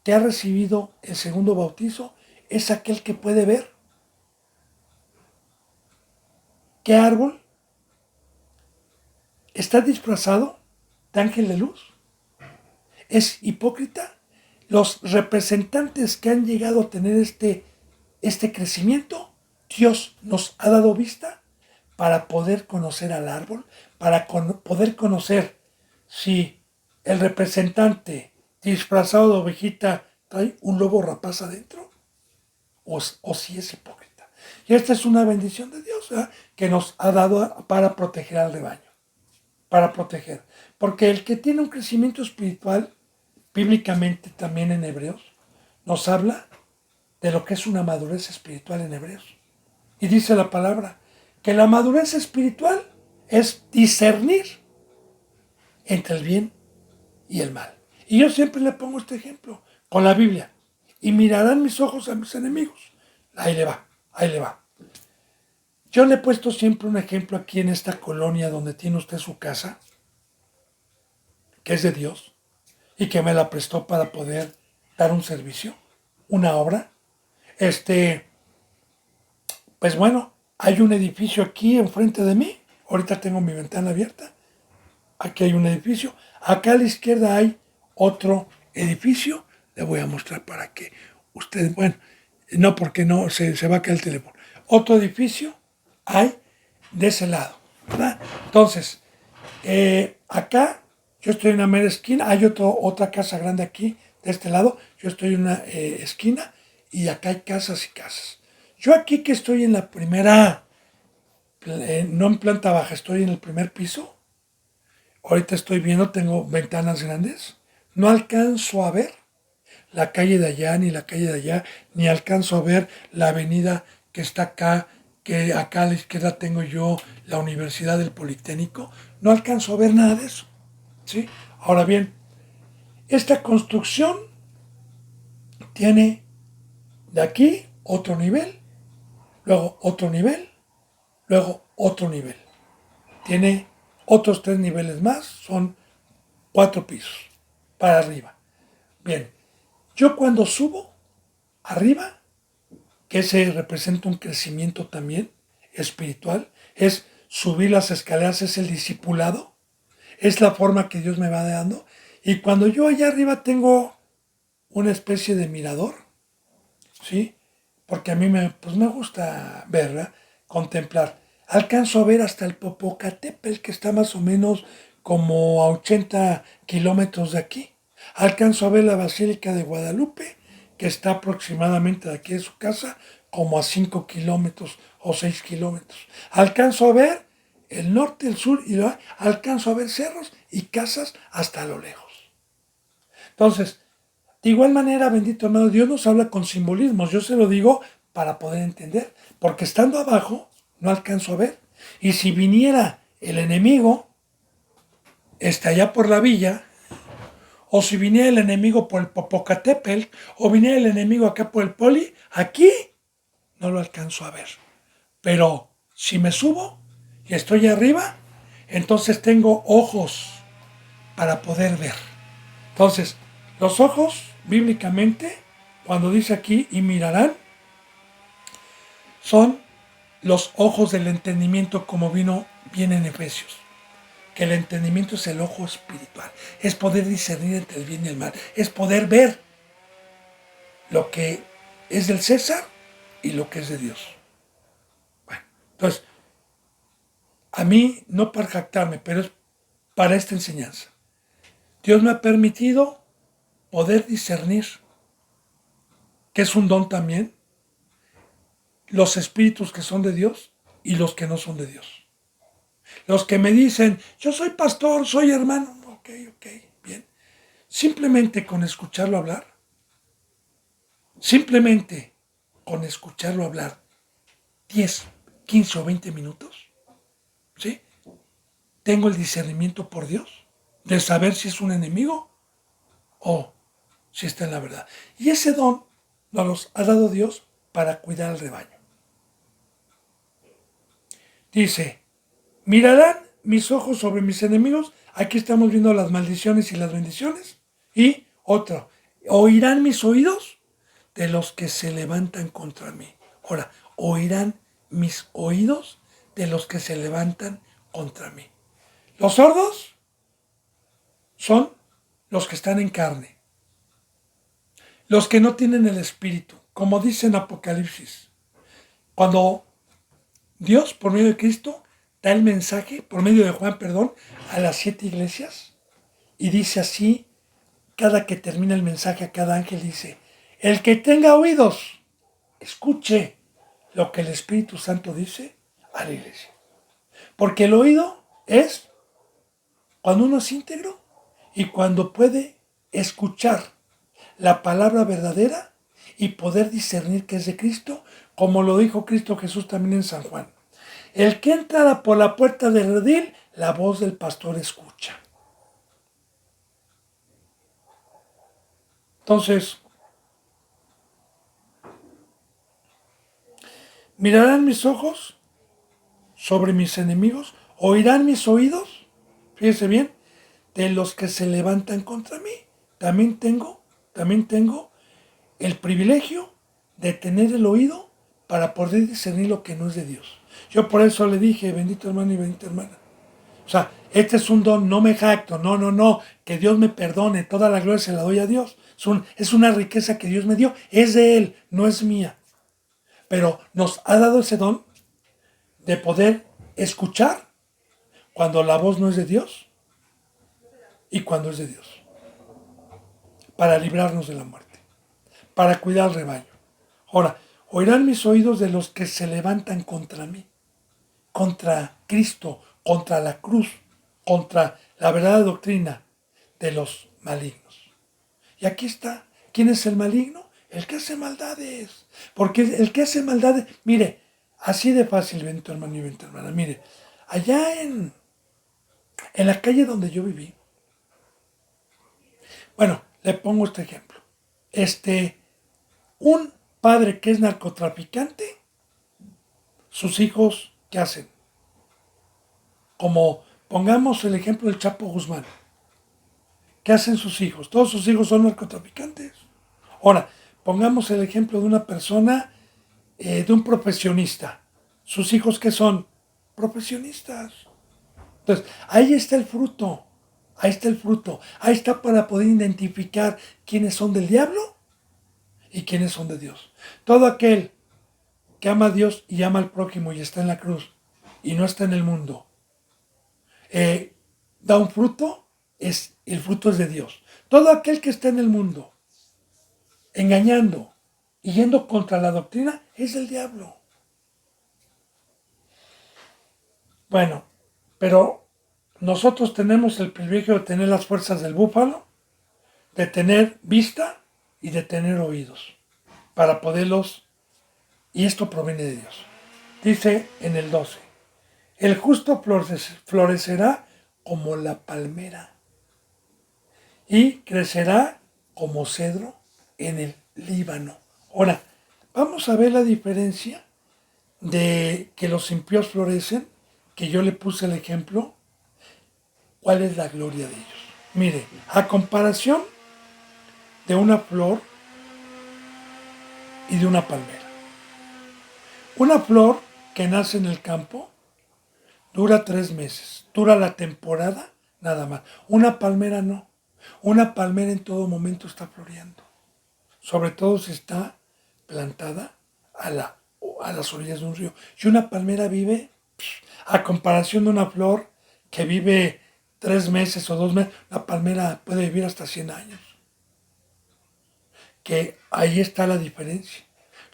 Speaker 1: que ha recibido el segundo bautizo, es aquel que puede ver qué árbol está disfrazado de ángel de luz. Es hipócrita. Los representantes que han llegado a tener este crecimiento, Dios nos ha dado vista para poder conocer al árbol, para poder conocer si el representante disfrazado de ovejita trae un lobo rapaz adentro o si es hipócrita. Y esta es una bendición de Dios, ¿verdad?, que nos ha dado para proteger al rebaño, para proteger. Porque el que tiene un crecimiento espiritual, bíblicamente también en Hebreos, nos habla de lo que es una madurez espiritual en Hebreos. Y dice la palabra que la madurez espiritual es discernir entre el bien y el mal. Y yo siempre le pongo este ejemplo con la Biblia. Y mirarán mis ojos a mis enemigos. Ahí le va, ahí le va. Yo le he puesto siempre un ejemplo aquí en esta colonia donde tiene usted su casa, que es de Dios, y que me la prestó para poder dar un servicio, una obra. Pues bueno, hay un edificio aquí enfrente de mí. Ahorita tengo mi ventana abierta. Aquí hay un edificio. Acá a la izquierda hay otro edificio. Le voy a mostrar para que usted, bueno, no porque no se va a caer el teléfono. Otro edificio hay de ese lado, ¿verdad? Entonces, acá yo estoy en una mera esquina. Hay otra casa grande aquí de este lado. Yo estoy en una esquina y acá hay casas y casas. Yo aquí que estoy en la primera, no en planta baja, estoy en el primer piso. Ahorita estoy viendo, tengo ventanas grandes. No alcanzo a ver la calle de allá, ni la calle de allá, ni alcanzo a ver la avenida que está acá, que acá a la izquierda tengo yo la Universidad del Politécnico. No alcanzo a ver nada de eso, ¿sí? Ahora bien, esta construcción tiene de aquí otro nivel, luego otro nivel, luego otro nivel. Tiene otros 3 niveles más, son 4 pisos para arriba. Bien, yo cuando subo arriba, que ese representa un crecimiento también espiritual, es subir las escaleras, es el discipulado, es la forma que Dios me va dando. Y cuando yo allá arriba tengo una especie de mirador, ¿sí? Porque a mí pues me gusta verla, contemplar. Alcanzo a ver hasta el Popocatépetl, que está más o menos como a 80 kilómetros de aquí. Alcanzo a ver la Basílica de Guadalupe, que está aproximadamente de aquí de su casa, como a 5 kilómetros o 6 kilómetros. Alcanzo a ver el norte, el sur, y alcanzo a ver cerros y casas hasta lo lejos. Entonces, de igual manera, bendito hermano, Dios nos habla con simbolismos. Yo se lo digo para poder entender, porque estando abajo no alcanzo a ver. Y si viniera el enemigo, está allá por la villa, o si viniera el enemigo por el Popocatépetl, o viniera el enemigo acá por el Poli, aquí no lo alcanzo a ver. Pero si me subo y estoy arriba, entonces tengo ojos para poder ver. Entonces, los ojos, bíblicamente, cuando dice aquí, y mirarán, son los ojos del entendimiento, como viene en Efesios. Que el entendimiento es el ojo espiritual. Es poder discernir entre el bien y el mal. Es poder ver lo que es del César y lo que es de Dios. Bueno, entonces, a mí, no para jactarme, pero es para esta enseñanza. Dios me ha permitido poder discernir, que es un don también, los espíritus que son de Dios y los que no son de Dios. Los que me dicen, yo soy pastor, soy hermano. Ok, bien. Simplemente con escucharlo hablar, simplemente con escucharlo hablar 10, 15 o 20 minutos, ¿sí? Tengo el discernimiento por Dios de saber si es un enemigo o si está en la verdad. Y ese don nos los ha dado Dios para cuidar al rebaño. Dice, mirarán mis ojos sobre mis enemigos. Aquí estamos viendo las maldiciones y las bendiciones. Y otro, oirán mis oídos de los que se levantan contra mí. Ahora, oirán mis oídos de los que se levantan contra mí. Los sordos son los que están en carne, los que no tienen el espíritu, como dice en Apocalipsis. Cuando Dios, por medio de Cristo, da el mensaje, por medio de Juan, perdón, a las 7 iglesias, y dice así, cada que termina el mensaje a cada ángel dice, el que tenga oídos, escuche lo que el Espíritu Santo dice a la iglesia. Porque el oído es cuando uno es íntegro y cuando puede escuchar la palabra verdadera y poder discernir que es de Cristo, como lo dijo Cristo Jesús también en San Juan. El que entra por la puerta del redil, la voz del pastor escucha. Entonces, mirarán mis ojos sobre mis enemigos, oirán mis oídos, fíjese bien, de los que se levantan contra mí. También tengo el privilegio de tener el oído para poder discernir lo que no es de Dios. Yo por eso le dije, bendito hermano y bendita hermana. O sea, este es un don, no me jacto, no, que Dios me perdone, toda la gloria se la doy a Dios. Es una riqueza que Dios me dio, es de Él, no es mía. Pero nos ha dado ese don de poder escuchar cuando la voz no es de Dios y cuando es de Dios, para librarnos de la muerte, para cuidar al rebaño. Ahora, oirán mis oídos de los que se levantan contra mí, contra Cristo, contra la cruz, contra la verdadera doctrina de los malignos. Y aquí está, ¿quién es el maligno? El que hace maldades. Porque el que hace maldades, mire, así de fácil, bendito hermano y bendita hermana, mire, allá en la calle donde yo viví, bueno, le pongo este ejemplo. Un padre que es narcotraficante, sus hijos, ¿qué hacen? Como pongamos el ejemplo del Chapo Guzmán. ¿Qué hacen sus hijos? Todos sus hijos son narcotraficantes. Ahora, pongamos el ejemplo de una persona, de un profesionista. ¿Sus hijos qué son? Profesionistas. Entonces, ahí está el fruto. Ahí está el fruto. Ahí está para poder identificar quiénes son del diablo y quiénes son de Dios. Todo aquel que ama a Dios y ama al prójimo y está en la cruz y no está en el mundo, da un fruto, el fruto es de Dios. Todo aquel que está en el mundo engañando y yendo contra la doctrina es del diablo. Bueno, pero nosotros tenemos el privilegio de tener las fuerzas del búfalo, de tener vista y de tener oídos para poderlos, y esto proviene de Dios. Dice en el 12, el justo florecerá como la palmera y crecerá como cedro en el Líbano. Ahora, vamos a ver la diferencia de que los impíos florecen, que yo le puse el ejemplo, cuál es la gloria de ellos. Mire, a comparación de una flor y de una palmera. Una flor que nace en el campo dura 3 meses, dura la temporada nada más. Una palmera no. Una palmera en todo momento está floreando. Sobre todo si está plantada a las orillas de un río. Y una palmera vive, a comparación de una flor que vive 3 meses o 2 meses, la palmera puede vivir hasta 100 años. Que ahí está la diferencia.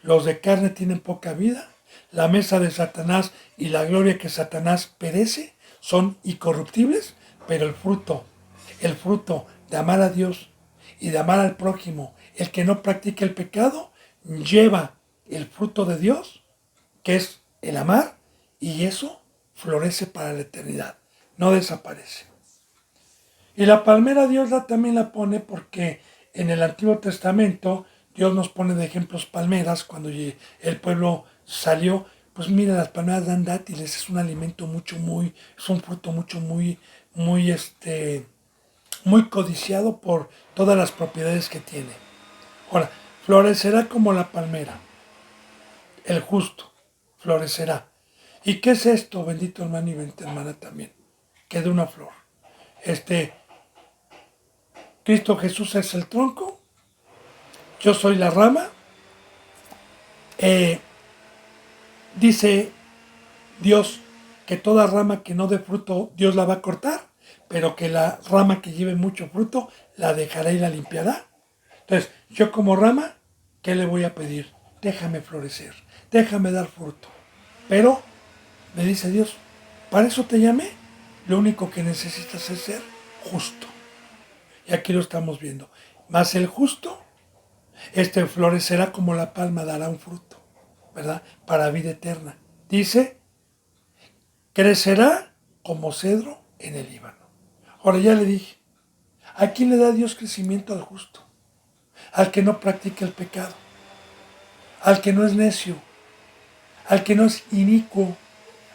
Speaker 1: Los de carne tienen poca vida. La mesa de Satanás y la gloria que Satanás perece son incorruptibles, pero el fruto de amar a Dios y de amar al prójimo, el que no practica el pecado, lleva el fruto de Dios, que es el amar, y eso florece para la eternidad, no desaparece. Y la palmera Dios también la pone porque en el Antiguo Testamento Dios nos pone de ejemplos palmeras. Cuando el pueblo salió, pues mira, las palmeras dan dátiles, es un alimento es un fruto muy codiciado por todas las propiedades que tiene. Ahora, florecerá como la palmera, el justo florecerá. ¿Y qué es esto, bendito hermano y bendita hermana también? que de una flor. Cristo Jesús es el tronco, yo soy la rama. Eh, dice Dios que toda rama que no dé fruto, Dios la va a cortar, pero que la rama que lleve mucho fruto, la dejará y la limpiará. Entonces, yo como rama, ¿qué le voy a pedir? Déjame florecer, déjame dar fruto. Pero, me dice Dios, para eso te llamé, lo único que necesitas es ser justo. Y aquí lo estamos viendo. Mas el justo, florecerá como la palma, dará un fruto, ¿verdad? Para vida eterna. Dice, crecerá como cedro en el Líbano. Ahora ya le dije, ¿a quién le da Dios crecimiento? Al justo, al que no practica el pecado, al que no es necio, al que no es inicuo,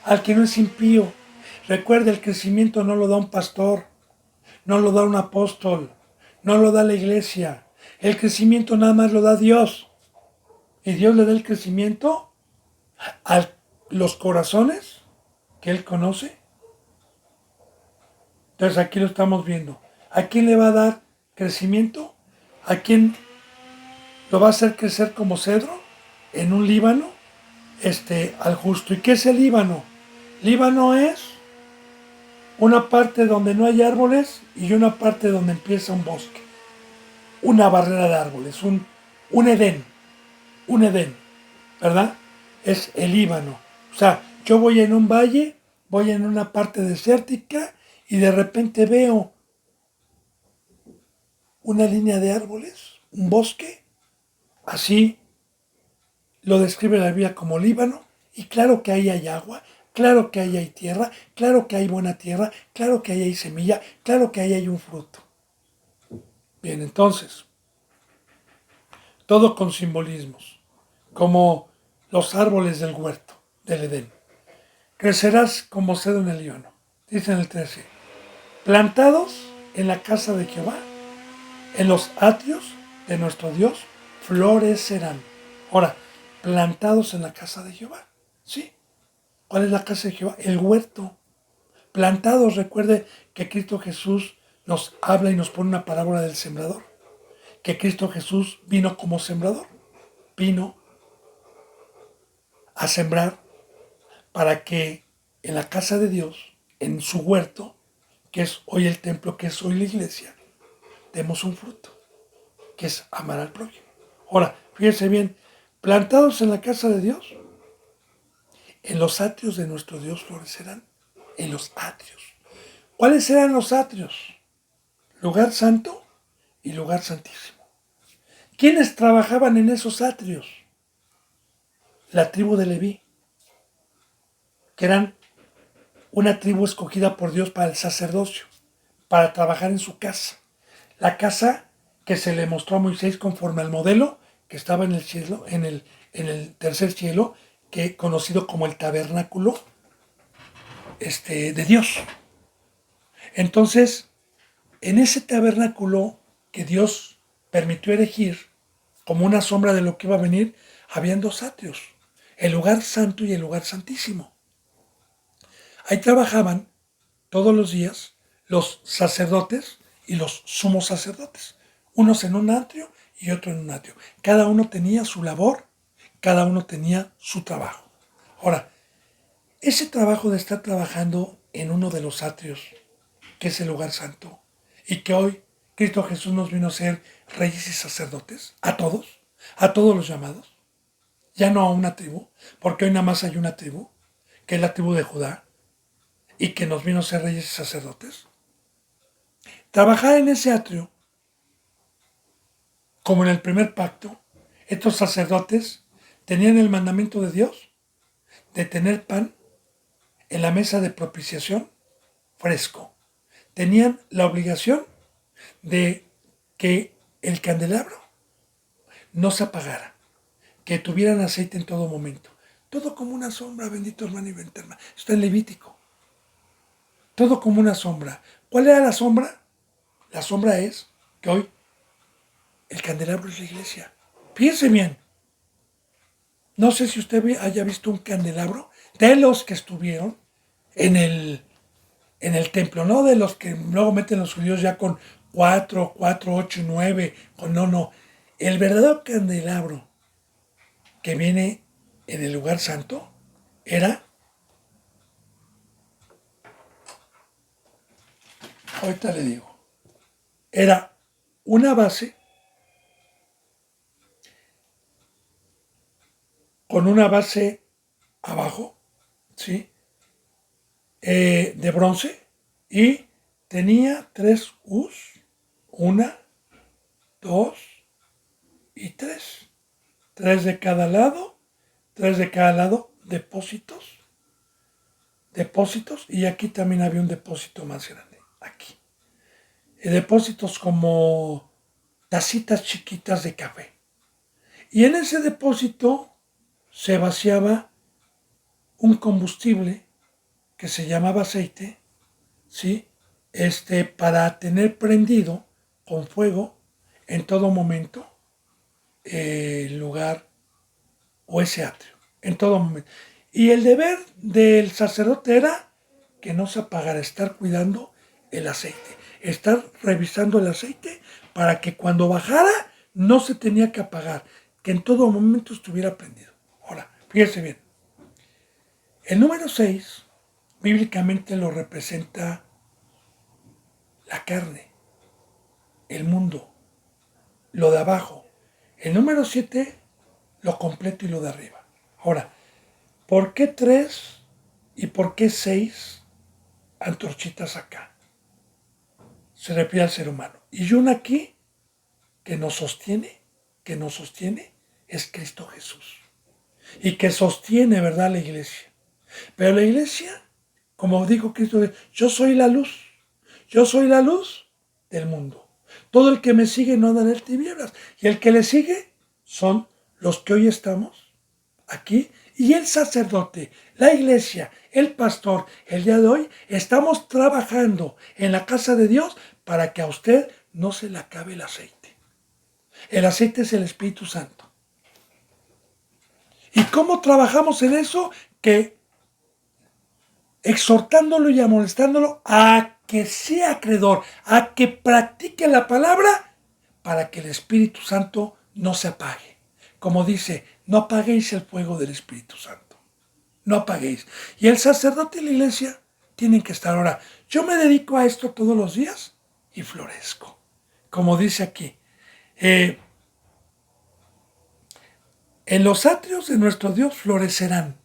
Speaker 1: al que no es impío. Recuerda, el crecimiento no lo da un pastor, no lo da un apóstol, no lo da la iglesia. El crecimiento nada más lo da Dios. Y Dios le da el crecimiento a los corazones que Él conoce. Entonces aquí lo estamos viendo. ¿A quién le va a dar crecimiento? ¿A quién lo va a hacer crecer como cedro en un Líbano? Al justo. ¿Y qué es el Líbano? Líbano es una parte donde no hay árboles y una parte donde empieza un bosque. Una barrera de árboles, un Edén, ¿verdad? Es el Líbano. O sea, yo voy en un valle, voy en una parte desértica y de repente veo una línea de árboles, un bosque, así lo describe la Biblia como Líbano, y claro que ahí hay agua, claro que ahí hay tierra, claro que hay buena tierra, claro que ahí hay semilla, claro que ahí hay un fruto. Bien, entonces, todo con simbolismos, como los árboles del huerto del Edén. Crecerás como cedro en el Líbano, dice en el 13, plantados en la casa de Jehová, en los atrios de nuestro Dios, florecerán. Ahora, plantados en la casa de Jehová, ¿sí? ¿Cuál es la casa de Jehová? El huerto. Plantados, recuerde que Cristo Jesús nos habla y nos pone una parábola del sembrador. Que Cristo Jesús vino como sembrador. Vino a sembrar para que en la casa de Dios, en su huerto, que es hoy el templo, que es hoy la iglesia, demos un fruto, que es amar al prójimo. Ahora, fíjense bien, plantados en la casa de Dios, en los atrios de nuestro Dios florecerán. En los atrios. ¿Cuáles eran los atrios? Lugar santo y lugar santísimo. ¿Quiénes trabajaban en esos atrios? La tribu de Leví, que eran una tribu escogida por Dios para el sacerdocio, para trabajar en su casa. La casa que se le mostró a Moisés conforme al modelo que estaba en el cielo, en el tercer cielo, que conocido como el tabernáculo de Dios. Entonces, en ese tabernáculo que Dios permitió erigir como una sombra de lo que iba a venir, habían dos atrios, el lugar santo y el lugar santísimo. Ahí trabajaban todos los días los sacerdotes y los sumos sacerdotes, unos en un atrio y otro en un atrio. Cada uno tenía su labor, cada uno tenía su trabajo. Ahora, ese trabajo de estar trabajando en uno de los atrios, que es el lugar santo, y que hoy Cristo Jesús nos vino a ser reyes y sacerdotes, a todos los llamados, ya no a una tribu, porque hoy nada más hay una tribu, que es la tribu de Judá, y que nos vino a ser reyes y sacerdotes. Trabajar en ese atrio, como en el primer pacto, estos sacerdotes tenían el mandamiento de Dios de tener pan en la mesa de propiciación fresco. Tenían la obligación de que el candelabro no se apagara, que tuvieran aceite en todo momento. Todo como una sombra, bendito hermano y bendita hermana. Está en Levítico. Todo como una sombra. ¿Cuál era la sombra? La sombra es que hoy el candelabro es la iglesia. Fíjense bien. No sé si usted haya visto un candelabro de los que estuvieron en en el templo, no de los que luego meten los judíos ya con 4, 8 y 9, no. El verdadero candelabro que viene en el lugar santo era, ahorita le digo, era una base con una base abajo, ¿sí? De bronce, y tenía 3 U's, una, dos y tres. Tres de cada lado, depósitos, y aquí también había un depósito más grande, aquí. Depósitos como tacitas chiquitas de café. Y en ese depósito se vaciaba un combustible que se llamaba aceite, ¿sí? Para tener prendido con fuego en todo momento el lugar o ese atrio, en todo momento. Y el deber del sacerdote era que no se apagara, estar cuidando el aceite, estar revisando el aceite para que cuando bajara no se tenía que apagar, que en todo momento estuviera prendido. Ahora, fíjese bien, el número 6 bíblicamente lo representa la carne, el mundo, lo de abajo. El número 7, lo completo y lo de arriba. Ahora, ¿por qué 3 y por qué 6 antorchitas acá? Se refiere al ser humano. Y una aquí que nos sostiene, es Cristo Jesús. Y que sostiene, ¿verdad?, la iglesia. Pero la iglesia, como dijo Cristo, yo soy la luz del mundo. Todo el que me sigue no andará en tinieblas. Y el que le sigue son los que hoy estamos aquí. Y el sacerdote, la iglesia, el pastor, el día de hoy, estamos trabajando en la casa de Dios para que a usted no se le acabe el aceite. El aceite es el Espíritu Santo. ¿Y cómo trabajamos en eso? Que exhortándolo y amonestándolo a que sea acreedor, a que practique la palabra para que el Espíritu Santo no se apague. Como dice, no apaguéis el fuego del Espíritu Santo. No apaguéis. Y el sacerdote y la iglesia tienen que estar ahora. Yo me dedico a esto todos los días y florezco. Como dice aquí, en los atrios de nuestro Dios florecerán.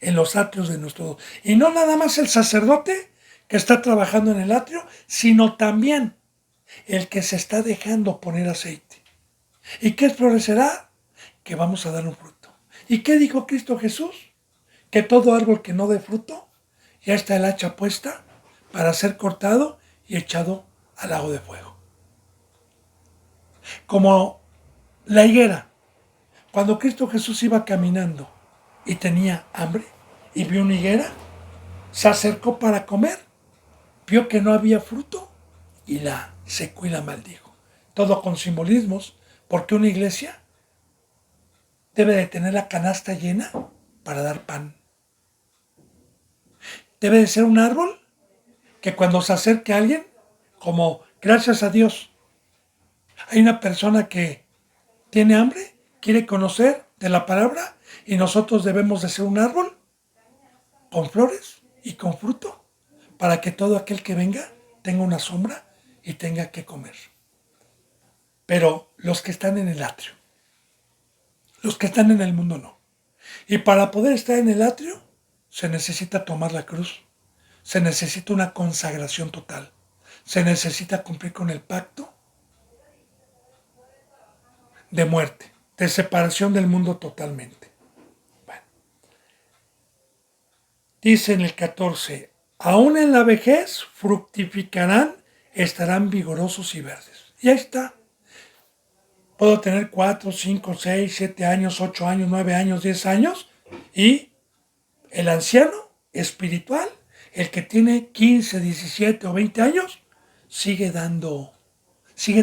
Speaker 1: En los atrios de nuestro Dios. Y no nada más el sacerdote que está trabajando en el atrio, sino también el que se está dejando poner aceite. ¿Y qué florecerá? Que vamos a dar un fruto. ¿Y qué dijo Cristo Jesús? Que todo árbol que no dé fruto, ya está el hacha puesta para ser cortado y echado al lago de fuego. Como la higuera, cuando Cristo Jesús iba caminando y tenía hambre y vio una higuera, se acercó para comer, vio que no había fruto y la secó y la maldijo. Todo con simbolismos, porque una iglesia debe de tener la canasta llena para dar pan. Debe de ser un árbol que cuando se acerque a alguien, como gracias a Dios, hay una persona que tiene hambre, quiere conocer de la palabra, y nosotros debemos de ser un árbol con flores y con fruto para que todo aquel que venga tenga una sombra y tenga que comer. Pero los que están en el atrio, los que están en el mundo no. Y para poder estar en el atrio se necesita tomar la cruz, se necesita una consagración total, se necesita cumplir con el pacto de muerte, de separación del mundo totalmente. Bueno. Dice en el 14, aún en la vejez fructificarán, estarán vigorosos y verdes. Y ahí está. Puedo tener 4, 5, 6, 7 años, 8 años, 9 años, 10 años. Y el anciano espiritual, el que tiene 15, 17 o 20 años, sigue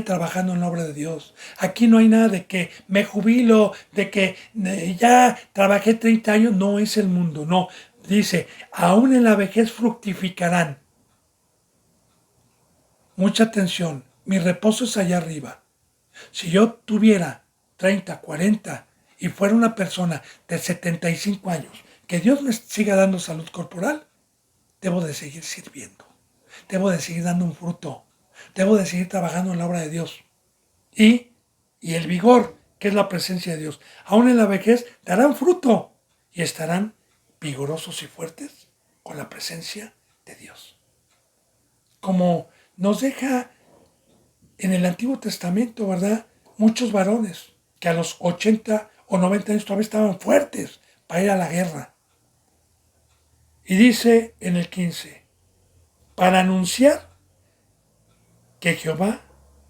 Speaker 1: trabajando en la obra de Dios. Aquí no hay nada de que me jubilo, de que ya trabajé 30 años. No es el mundo, no. Dice, aún en la vejez fructificarán. mucha atención, mi reposo es allá arriba. Si yo tuviera 30, 40 y fuera una persona de 75 años, que Dios me siga dando salud corporal, debo de seguir sirviendo, debo de seguir dando un fruto, debo de seguir trabajando en la obra de Dios. Y, y el vigor, que es la presencia de Dios, aún en la vejez, darán fruto y estarán vigorosos y fuertes con la presencia de Dios. Como nos deja en el Antiguo Testamento, ¿verdad? Muchos varones que a los 80 o 90 años todavía estaban fuertes para ir a la guerra. Y dice en el 15, para anunciar que Jehová,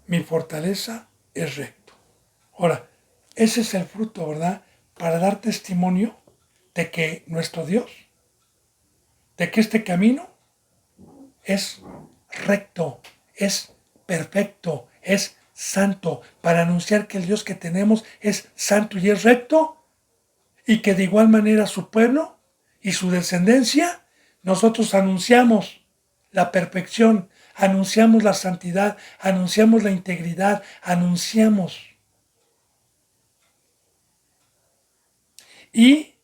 Speaker 1: mi fortaleza, es recto. Ahora, ese es el fruto, ¿verdad? Para dar testimonio de que nuestro Dios, de que este camino es recto, es perfecto, es santo, para anunciar que el Dios que tenemos es santo y es recto, y que de igual manera su pueblo y su descendencia, nosotros anunciamos la perfección, anunciamos la santidad, anunciamos la integridad, anunciamos. Y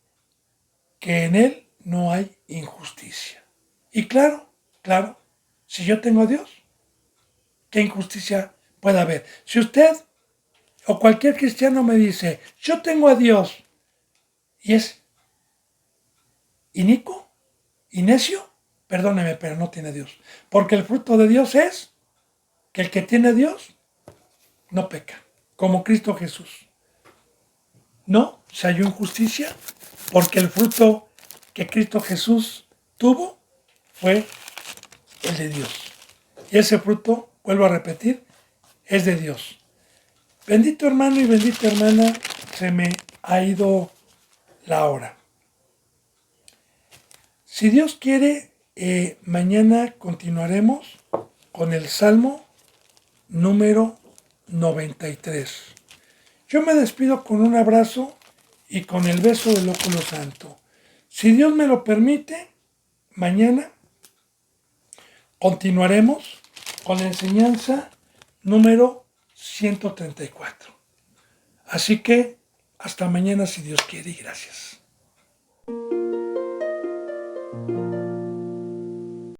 Speaker 1: que en él no hay injusticia. Y claro, si yo tengo a Dios, ¿qué injusticia puede haber? Si usted o cualquier cristiano me dice, yo tengo a Dios, y es inicuo y necio, perdóneme, pero no tiene a Dios. Porque el fruto de Dios es que el que tiene a Dios no peca, como Cristo Jesús. No se halló injusticia, porque el fruto que Cristo Jesús tuvo fue el de Dios. Y ese fruto, vuelvo a repetir, es de Dios. Bendito hermano y bendita hermana, se me ha ido la hora. Si Dios quiere, mañana continuaremos con el Salmo número 93. Yo me despido con un abrazo y con el beso del óculo santo. Si Dios me lo permite, mañana continuaremos con la enseñanza número 134. Así que hasta mañana si Dios quiere y gracias.